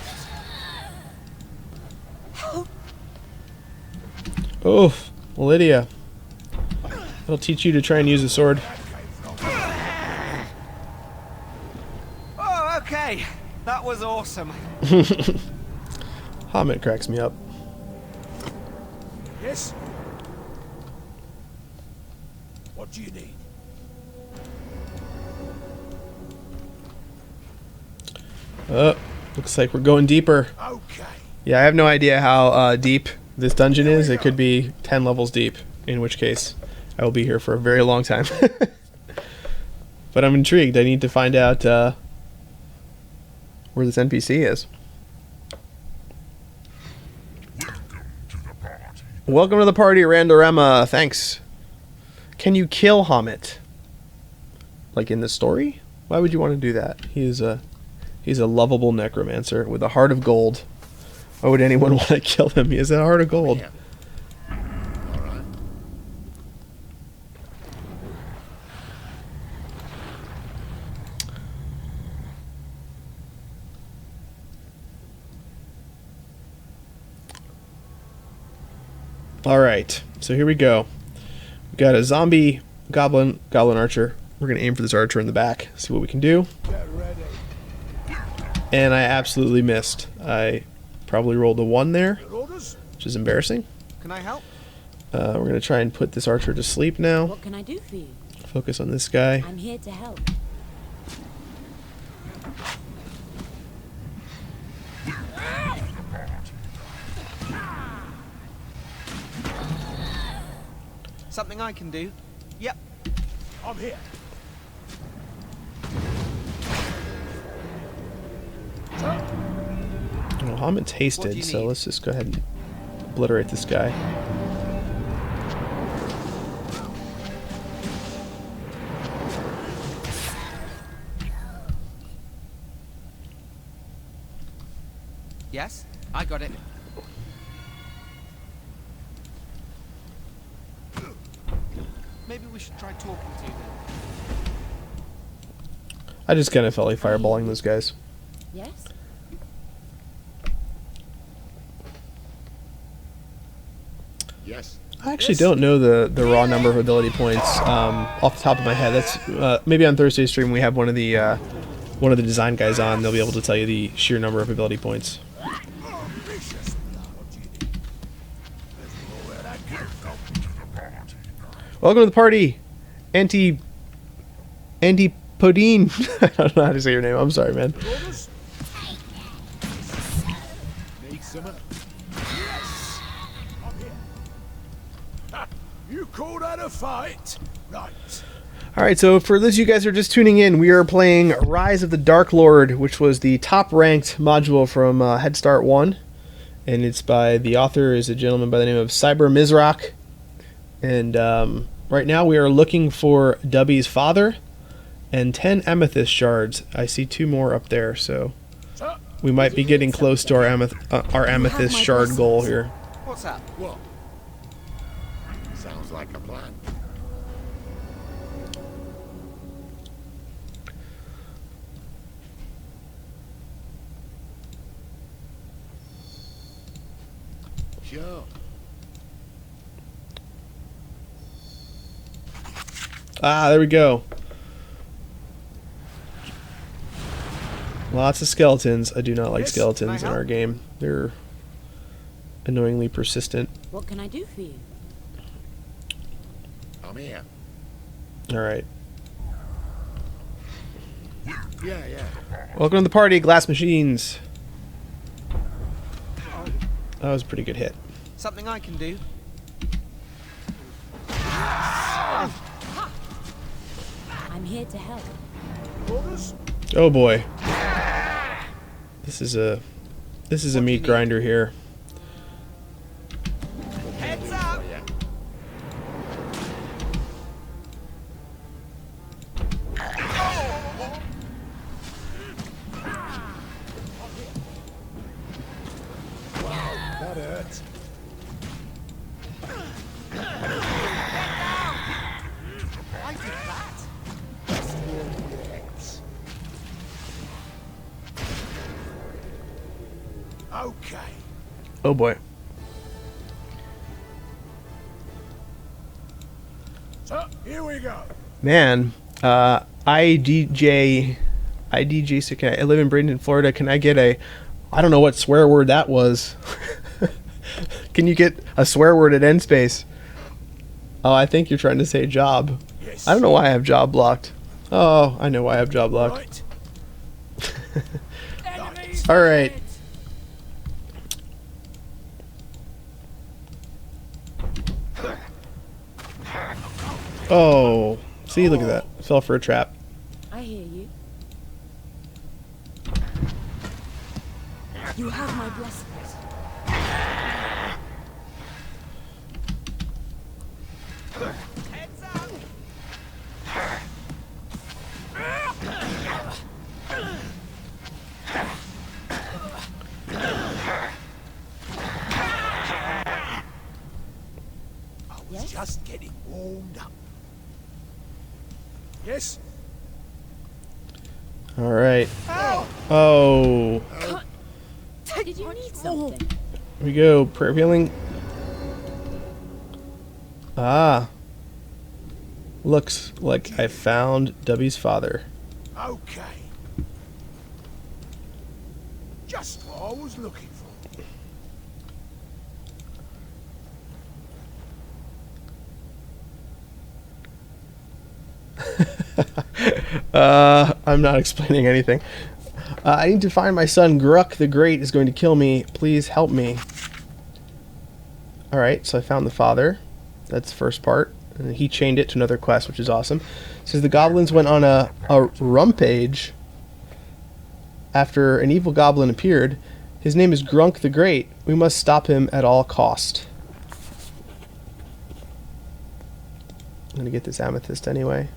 Oh, Lydia. That'll teach you to try and use a sword. Oh, okay. That was awesome. Hommet cracks me up. Yes. What What do you need? Looks like we're going deeper. Okay. Yeah, I have no idea how deep this dungeon is. It could be 10 levels deep, in which case I will be here for a very long time. But I'm intrigued. I need to find out where this NPC is. Welcome to the party, Randorama. Thanks. Can you kill Hamet? Like in the story? Why would you want to do that? He's a lovable necromancer with a heart of gold. Why would anyone want to kill him? He has a heart of gold. Yeah. All right. Alright, so here we go. We've got a zombie goblin archer. We're going to aim for this archer in the back, see what we can do. Get ready. And I absolutely missed. I probably rolled a 1 there, Your orders? which is embarrassing. Can I help? We're going to try and put this archer to sleep now. What can I do for you? Focus on this guy. I'm here to help. Something I can do? Yep. I'm here. Well, Hamet's What do you hasted, so need? let's just go ahead and obliterate this guy. Yes, I got it. Maybe we should try talking to them. I just kind of felt like fireballing those guys. Yes? Yes. I actually don't know the raw number of ability points off the top of my head. That's maybe on Thursday's stream we have one of the design guys on. They'll be able to tell you the sheer number of ability points. Ambitious. What do you need? Let's go where that came from. Welcome to the party, Anti Podine. I don't know how to say your name. I'm sorry, man. Your orders? Need some? Yes. I'm here. Ha, you call that a fight? Right. All right, so for those of you guys who are just tuning in, we are playing Rise of the Dark Lord, which was the top-ranked module from Head Start 1, and it's by the author is a gentleman by the name of Cyber Mizrak, and right now we are looking for Dubby's father and 10 amethyst shards. I see 2 more up there, so we might be getting close to our amethyst shard goal here. What's that? What? Sounds like a plan. Sure. Ah, there we go. Lots of skeletons. I do not like Yes, skeletons can in I our help? game. They're annoyingly persistent. What can I do for you? I'm here. All right. Yeah, yeah. Welcome to the party, Glass Machines. That was a pretty good hit. Something I can do? I'm here to help. Orders? Oh boy. This is a What do meat you need? grinder here. Heads up! Yeah. That hurt. I did that. Yes. Okay. Oh boy. So, here we go. Man, IDJ, so I live in Bradenton, Florida. Can I get a, I don't know what swear word that was. Can you get a swear word at end space? Oh, I think you're trying to say job. Yes. I don't know why I have job blocked. Oh, I know why I have job blocked. Right. All right. Oh, see, look at that. Fell for a trap. I hear you. You have my blessings. Heads up! I was Yes? just getting warmed up. Yes? All right. Oh, Did you need something? here we go. Prayer healing. Ah. Looks like I found Dubby's father. Okay. Just what I was looking for. I'm not explaining anything. I need to find my son. Gruck the Great is going to kill me. Please help me. Alright, so I found the father. That's the first part. And he chained it to another quest, which is awesome. It says the goblins went on a rampage after an evil goblin appeared. His name is Grunk the Great. We must stop him at all cost. I'm going to get this amethyst anyway.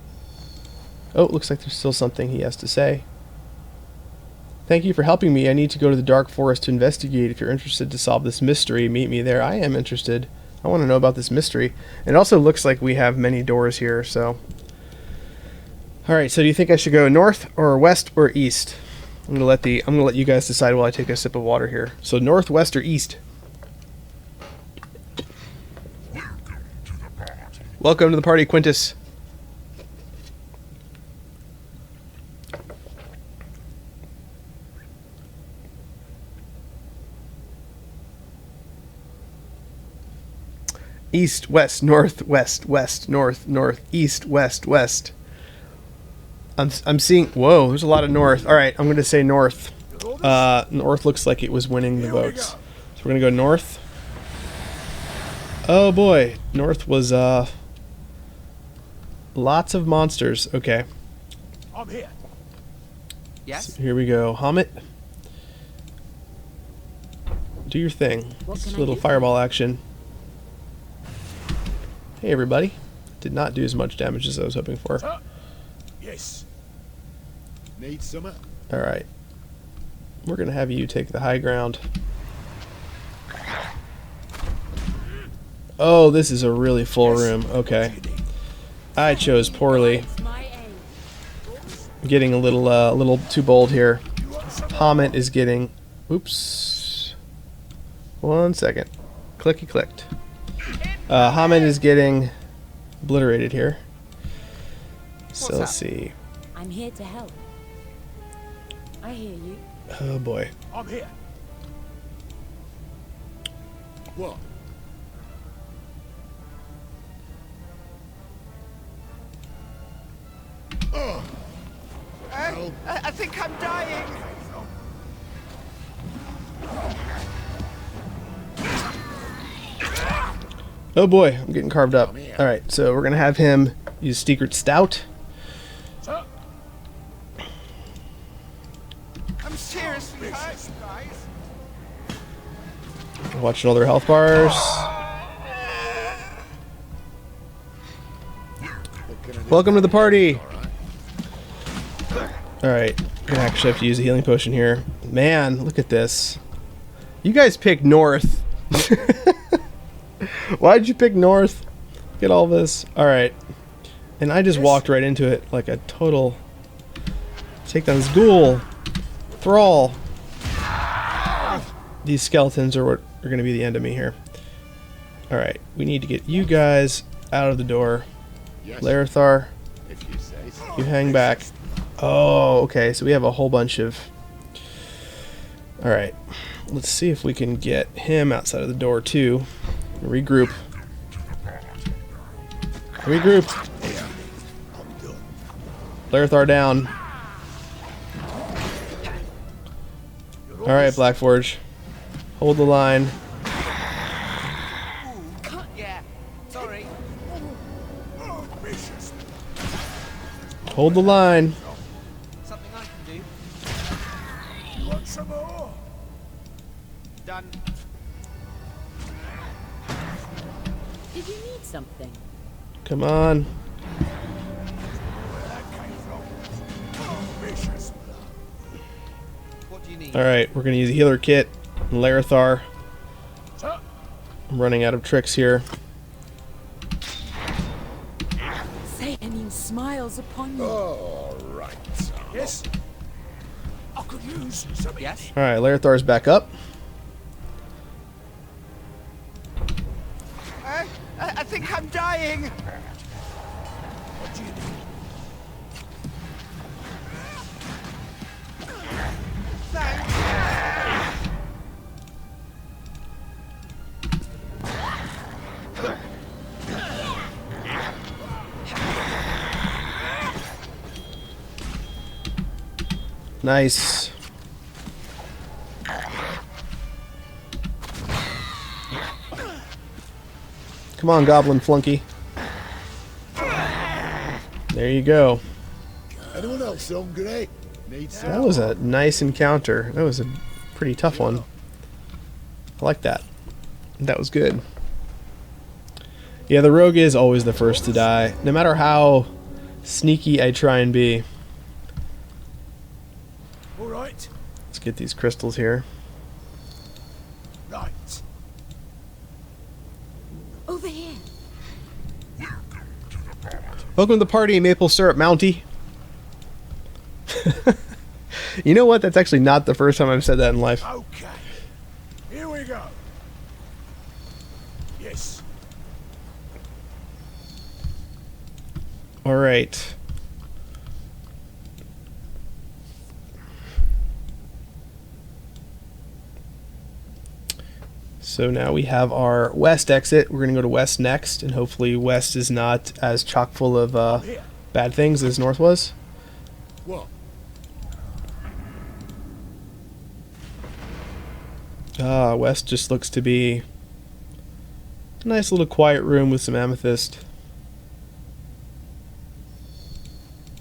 Oh, it looks like there's still something he has to say. Thank you for helping me. I need to go to the Dark Forest to investigate. If you're interested to solve this mystery, meet me there. I am interested. I want to know about this mystery. It also looks like we have many doors here, so... Alright, so do you think I should go north or west or east? I'm gonna let you guys decide while I take a sip of water here. So north, west, or east? Welcome to the party, Quintus. East, west, north, west, west, north, north, east, west, west. I'm seeing... Whoa, there's a lot of north. Alright, I'm going to say north. North looks like it was winning the votes. So we're going to go north. Oh boy, north was lots of monsters. Okay. I'm here. Yes? So here we go. Hamit. Do your thing. What Just can a I little do? fireball action. Hey everybody. Did not do as much damage as I was hoping for. Yes. Need summer? Alright. We're going to have you take the high ground. Oh, this is a really full room. Okay. I chose poorly. It's my aim. I'm getting a little too bold here. Hamit is getting... Oops. 1 second. Clicky clicked. Hamid is getting obliterated here. So let's see. I'm here to help. I hear you. Oh boy. I'm here. What? I think I'm dying. Oh boy, I'm getting carved up. Alright, so we're going to have him use Secret Stout. Sir. I'm seriously hurt, guys. Watching all their health bars. What can I do? Welcome to the party! Alright. Alright, I'm going to actually have to use a healing potion here. Man, look at this. You guys picked north. Why'd you pick north? Get all this. Alright. And I just walked right into it like a total... Take down this ghoul. Thrall. These skeletons are what are going to be the end of me here. Alright, we need to get you guys out of the door. Yes, Larethar, if you say so. you hang back. Oh, okay, so we have a whole bunch of... Alright, let's see if we can get him outside of the door too. Regroup. Regroup. Larethar down. Alright, Blackforge. Hold the line. Yeah. Sorry. Oh, vicious. Hold the line. Something I can do. You want some more? Done. Did you need something? Come on. Where that came from? Oh, vicious. What do you need? Alright, we're going to use a healer kit. And Larethar. Tuh. I'm running out of tricks here. Saying smiles upon you. All right, son. Yes. I could use some. Yes? Alright, Larethar's back up. I think I'm dying. What do you need? Thanks. Nice. Come on, Goblin Flunky. There you go. Anyone else hungry? Need some? That was a nice encounter. That was a pretty tough one. I like that. That was good. Yeah, the rogue is always the first to die, no matter how sneaky I try and be. All right. Let's get these crystals here. Right. Over here. Welcome to the party, Maple Syrup Mountie. You know what? That's actually not the first time I've said that in life. Okay. Here we go. Yes. Alright. So now we have our west exit. We're going to go to west next, and hopefully west is not as chock full of Here. bad things as north was. What? West just looks to be a nice little quiet room with some amethyst.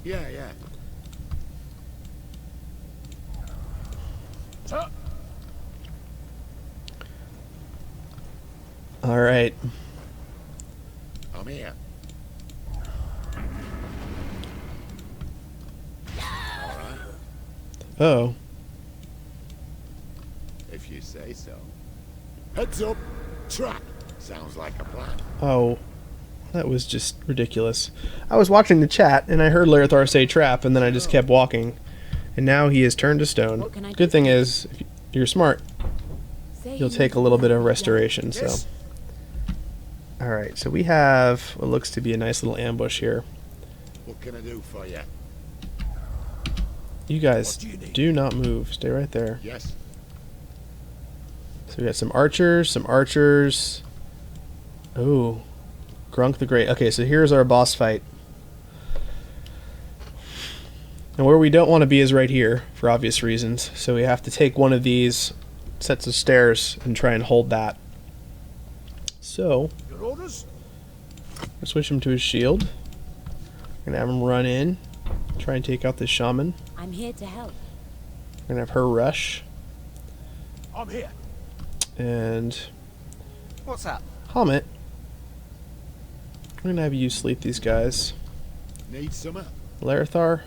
Yeah, yeah. Tuh. Alright. I'm here. Oh. If you say so. Heads up. Trap. Sounds like a plan. Oh. That was just ridiculous. I was watching the chat, and I heard Larethar say trap, and then I just kept walking. And now he is turned to stone. What can I do? Good thing is, if you're smart, Saying you'll take a little bit of yeah. restoration, so. Yes. Alright, so we have what looks to be a nice little ambush here. What can I do for you? You guys What do you need? do not move. Stay right there. Yes. So we got some archers, Oh. Grunk the Great. Okay, so here's our boss fight. And where we don't want to be is right here, for obvious reasons. So we have to take one of these sets of stairs and try and hold that. So, Your orders? we'll switch him to his shield. We're gonna have him run in, try and take out this shaman. I'm here to help. We're gonna have her rush, I'm here. and What's up? Helmet. We're gonna have you sleep these guys. Need some? Larethar.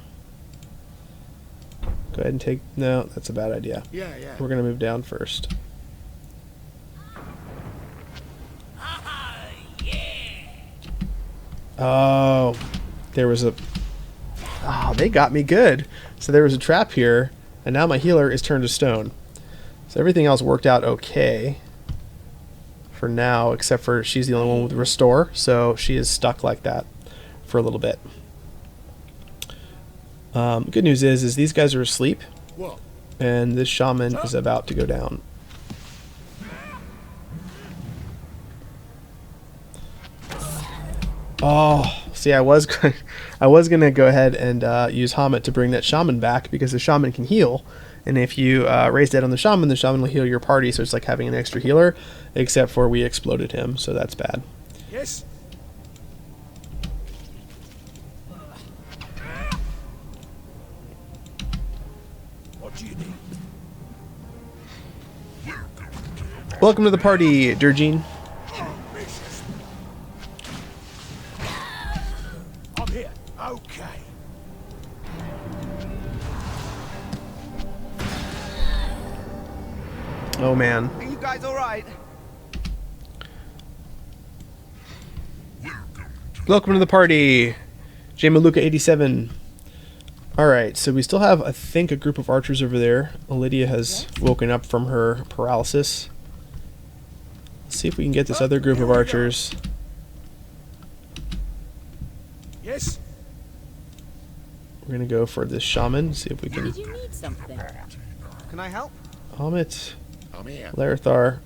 Go ahead and take. No, that's a bad idea. Yeah, yeah. We're gonna move down first. Oh, there was a. Oh, they got me good. So there was a trap here, and now my healer is turned to stone. So everything else worked out okay for now, except for she's the only one with restore, so she is stuck like that for a little bit. Good news is these guys are asleep, What? and this shaman is about to go down. Oh, See, I was I was gonna go ahead and use Hamet to bring that shaman back because the shaman can heal, and if you raise dead on the shaman will heal your party. So it's like having an extra healer, except for we exploded him, so that's bad. Yes. What do you need? Welcome to the party, Durgene. I'm here. Okay. Oh man. Are you guys all right? Welcome to the party, Jmaluka87. Alright, so we still have, I think, a group of archers over there. Lydia has woken up from her paralysis. Let's see if we can get this other group of archers. Yes. We're gonna go for this shaman, see if we can... Did you need something? Can I help? Hamet, I'm here. Larethar.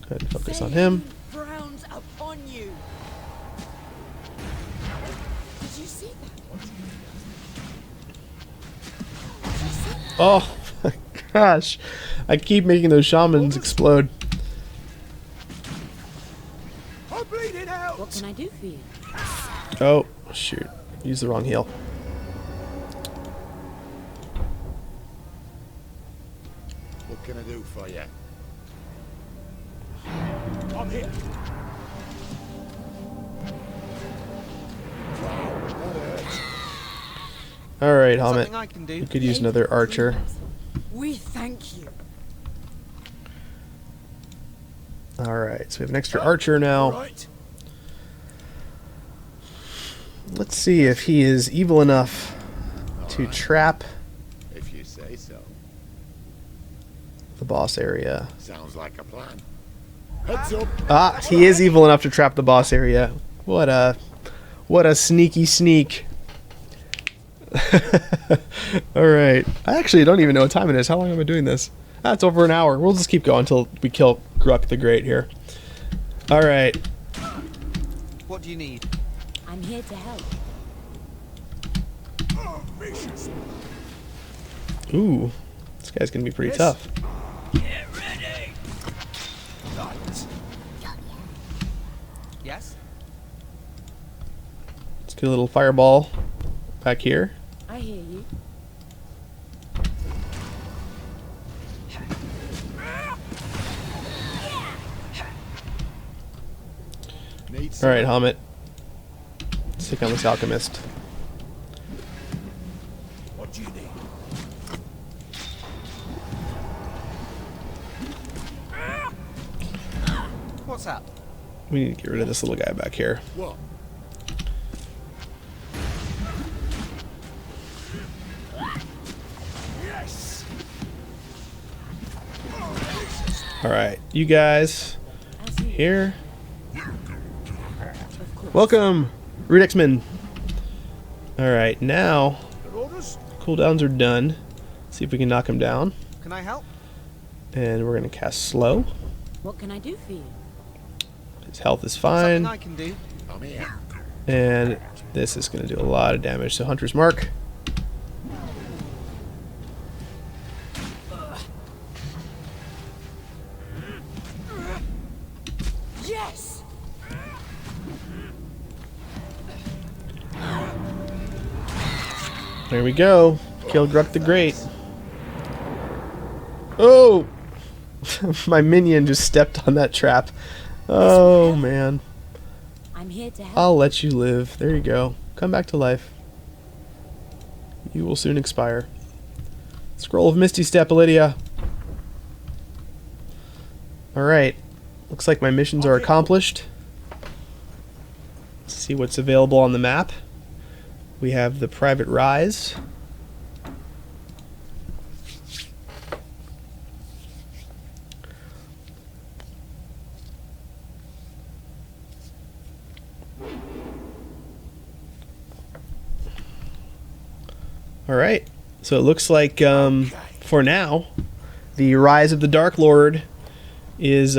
Go ahead and focus on him. Frowns upon you. Did you see that? Oh my gosh. I keep making those shamans explode. I'm bleeding out. What can I do for you? Oh, shoot. Use the wrong heal. What can I do for you? I'm here. Alright, Hamet. Something I can do. You could use another archer. We thank you. Alright, so we have an extra archer now. Right. Let's see if he is evil enough to trap If you say so. the boss area. Sounds like a plan. Heads up. Ah, he is evil enough to trap the boss area. What a sneaky sneak. Alright. I actually don't even know what time it is. How long have I been doing this? Ah, it's over an hour. We'll just keep going until we kill Gruck the Great here. Alright. What do you need? I'm here to help. Oh, vicious. Ooh. This guy's gonna be pretty Yes. tough. Get ready. Right. Yes? Let's get a little fireball back here. I hear you. Need some. Alright, Hamet. Let's take on this alchemist. What do you need? What's up? We need to get rid of this little guy back here. What? Yes. Alright, you guys As you here. of course. Welcome, Rudexman. Alright, now Got orders? cooldowns are done. See if we can knock him down. Can I help? And we're going to cast slow. What can I do for you? His health is Something fine. I can do. I'm here. And this is going to do a lot of damage. So Hunter's Mark. Yes. There we go. Killed Gruck the Great. Oh! My minion just stepped on that trap. Oh, man. I'm here to help. I'll let you live. There you go. Come back to life. You will soon expire. Scroll of Misty Step, Lydia. Alright. Looks like my missions are accomplished. Let's see what's available on the map. We have the Private Rise. Alright, so it looks like, for now, the Rise of the Dark Lord is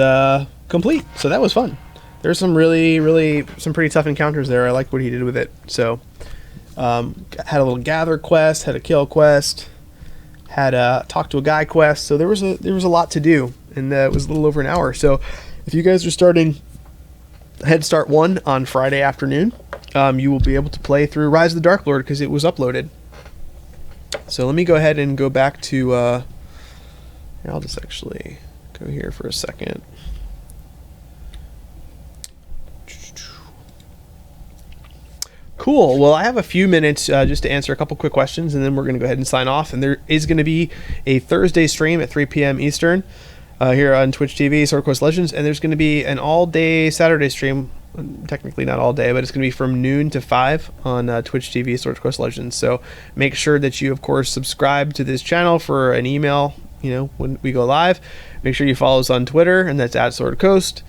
complete. So that was fun. there's some really some pretty tough encounters there. I like what he did with it. So had a little gather quest, had a kill quest, had a talk to a guy quest. So there was a lot to do, and it was a little over an hour. So if you guys are starting Head Start 1 on Friday afternoon, you will be able to play through Rise of the Dark Lord because it was uploaded. So let me go ahead and go back to I'll just actually go here for a second. Cool. Well, I have a few minutes just to answer a couple quick questions, and then we're going to go ahead and sign off. And there is going to be a Thursday stream at 3 p.m. Eastern here on Twitch TV, Sword Quest Legends, and there's going to be an all-day Saturday stream. Technically not all day, but it's going to be from noon to 5 on Twitch TV, Sword Quest Legends. So make sure that you, of course, subscribe to this channel for an email, when we go live. Make sure you follow us on Twitter, and that's at Sword Coast.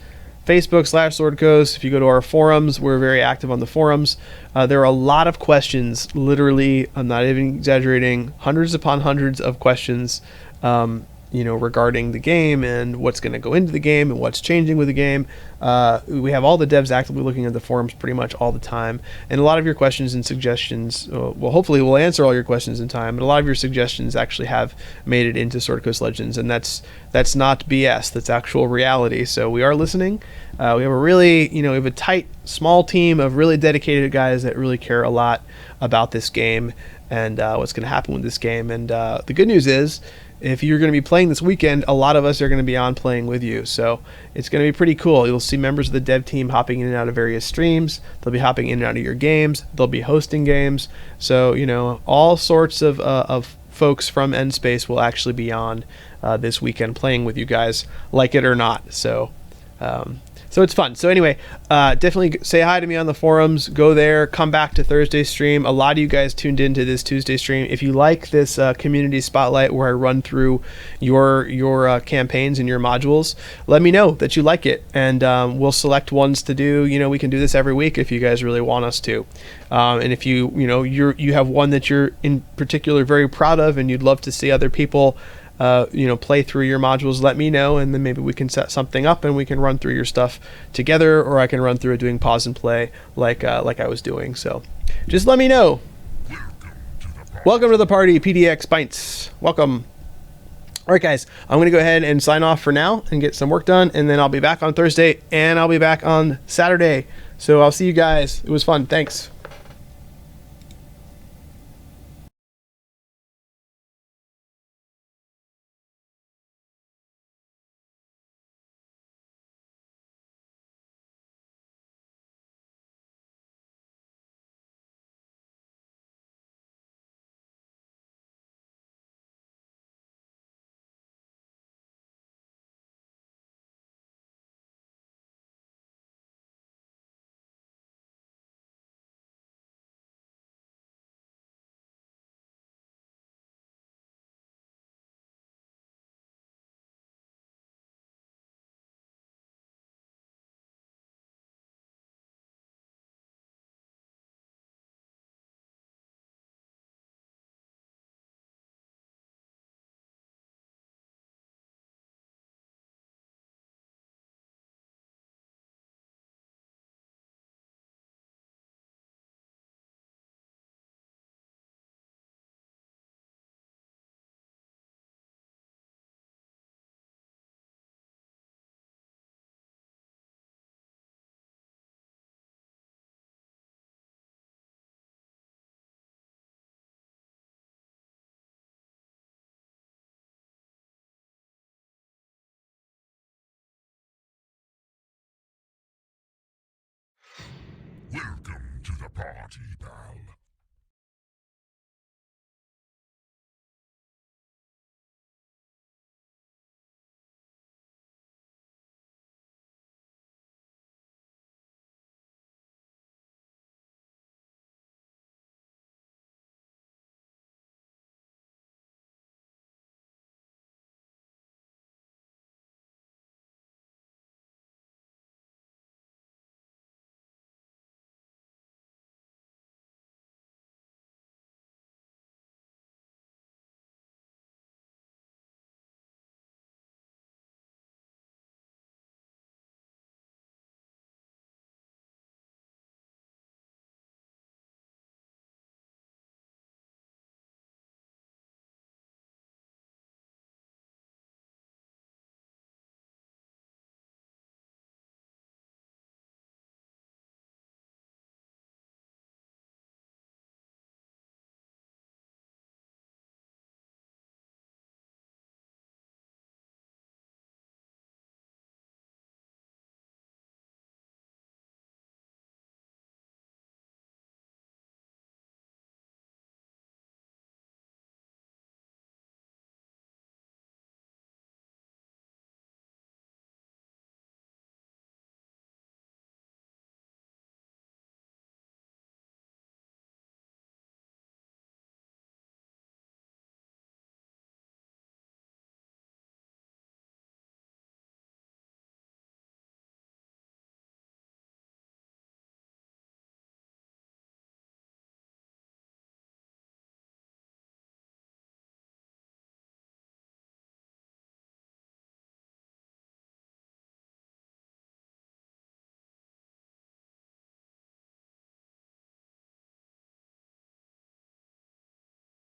Facebook/Sword Coast. If you go to our forums, we're very active on the forums. There are a lot of questions, literally, I'm not even exaggerating, hundreds upon hundreds of questions, regarding the game and what's going to go into the game and what's changing with the game. We have all the devs actively looking at the forums pretty much all the time. And a lot of your questions and suggestions, well, hopefully we'll answer all your questions in time, but a lot of your suggestions actually have made it into Sword Coast Legends, and that's not BS. That's actual reality. So we are listening. We have a really, we have a tight, small team of really dedicated guys that really care a lot about this game and what's going to happen with this game. And the good news is, if you're going to be playing this weekend, a lot of us are going to be on playing with you. So it's going to be pretty cool. You'll see members of the dev team hopping in and out of various streams. They'll be hopping in and out of your games. They'll be hosting games. So, all sorts of folks from Endspace will actually be on this weekend playing with you guys, like it or not. So it's fun. So anyway, definitely say hi to me on the forums. Go there. Come back to Thursday's stream. A lot of you guys tuned into this Tuesday stream. If you like this community spotlight where I run through your campaigns and your modules, let me know that you like it, and we'll select ones to do. We can do this every week if you guys really want us to. And if you have one that you're in particular very proud of and you'd love to see other people play through your modules, let me know, and then maybe we can set something up and we can run through your stuff together, or I can run through it doing pause and play like I was doing. So just let me know. Welcome to the party, PDX Pints. Welcome. All right, guys, I'm going to go ahead and sign off for now and get some work done, and then I'll be back on Thursday and I'll be back on Saturday. So I'll see you guys. It was fun. Thanks. Welcome to the party, pal.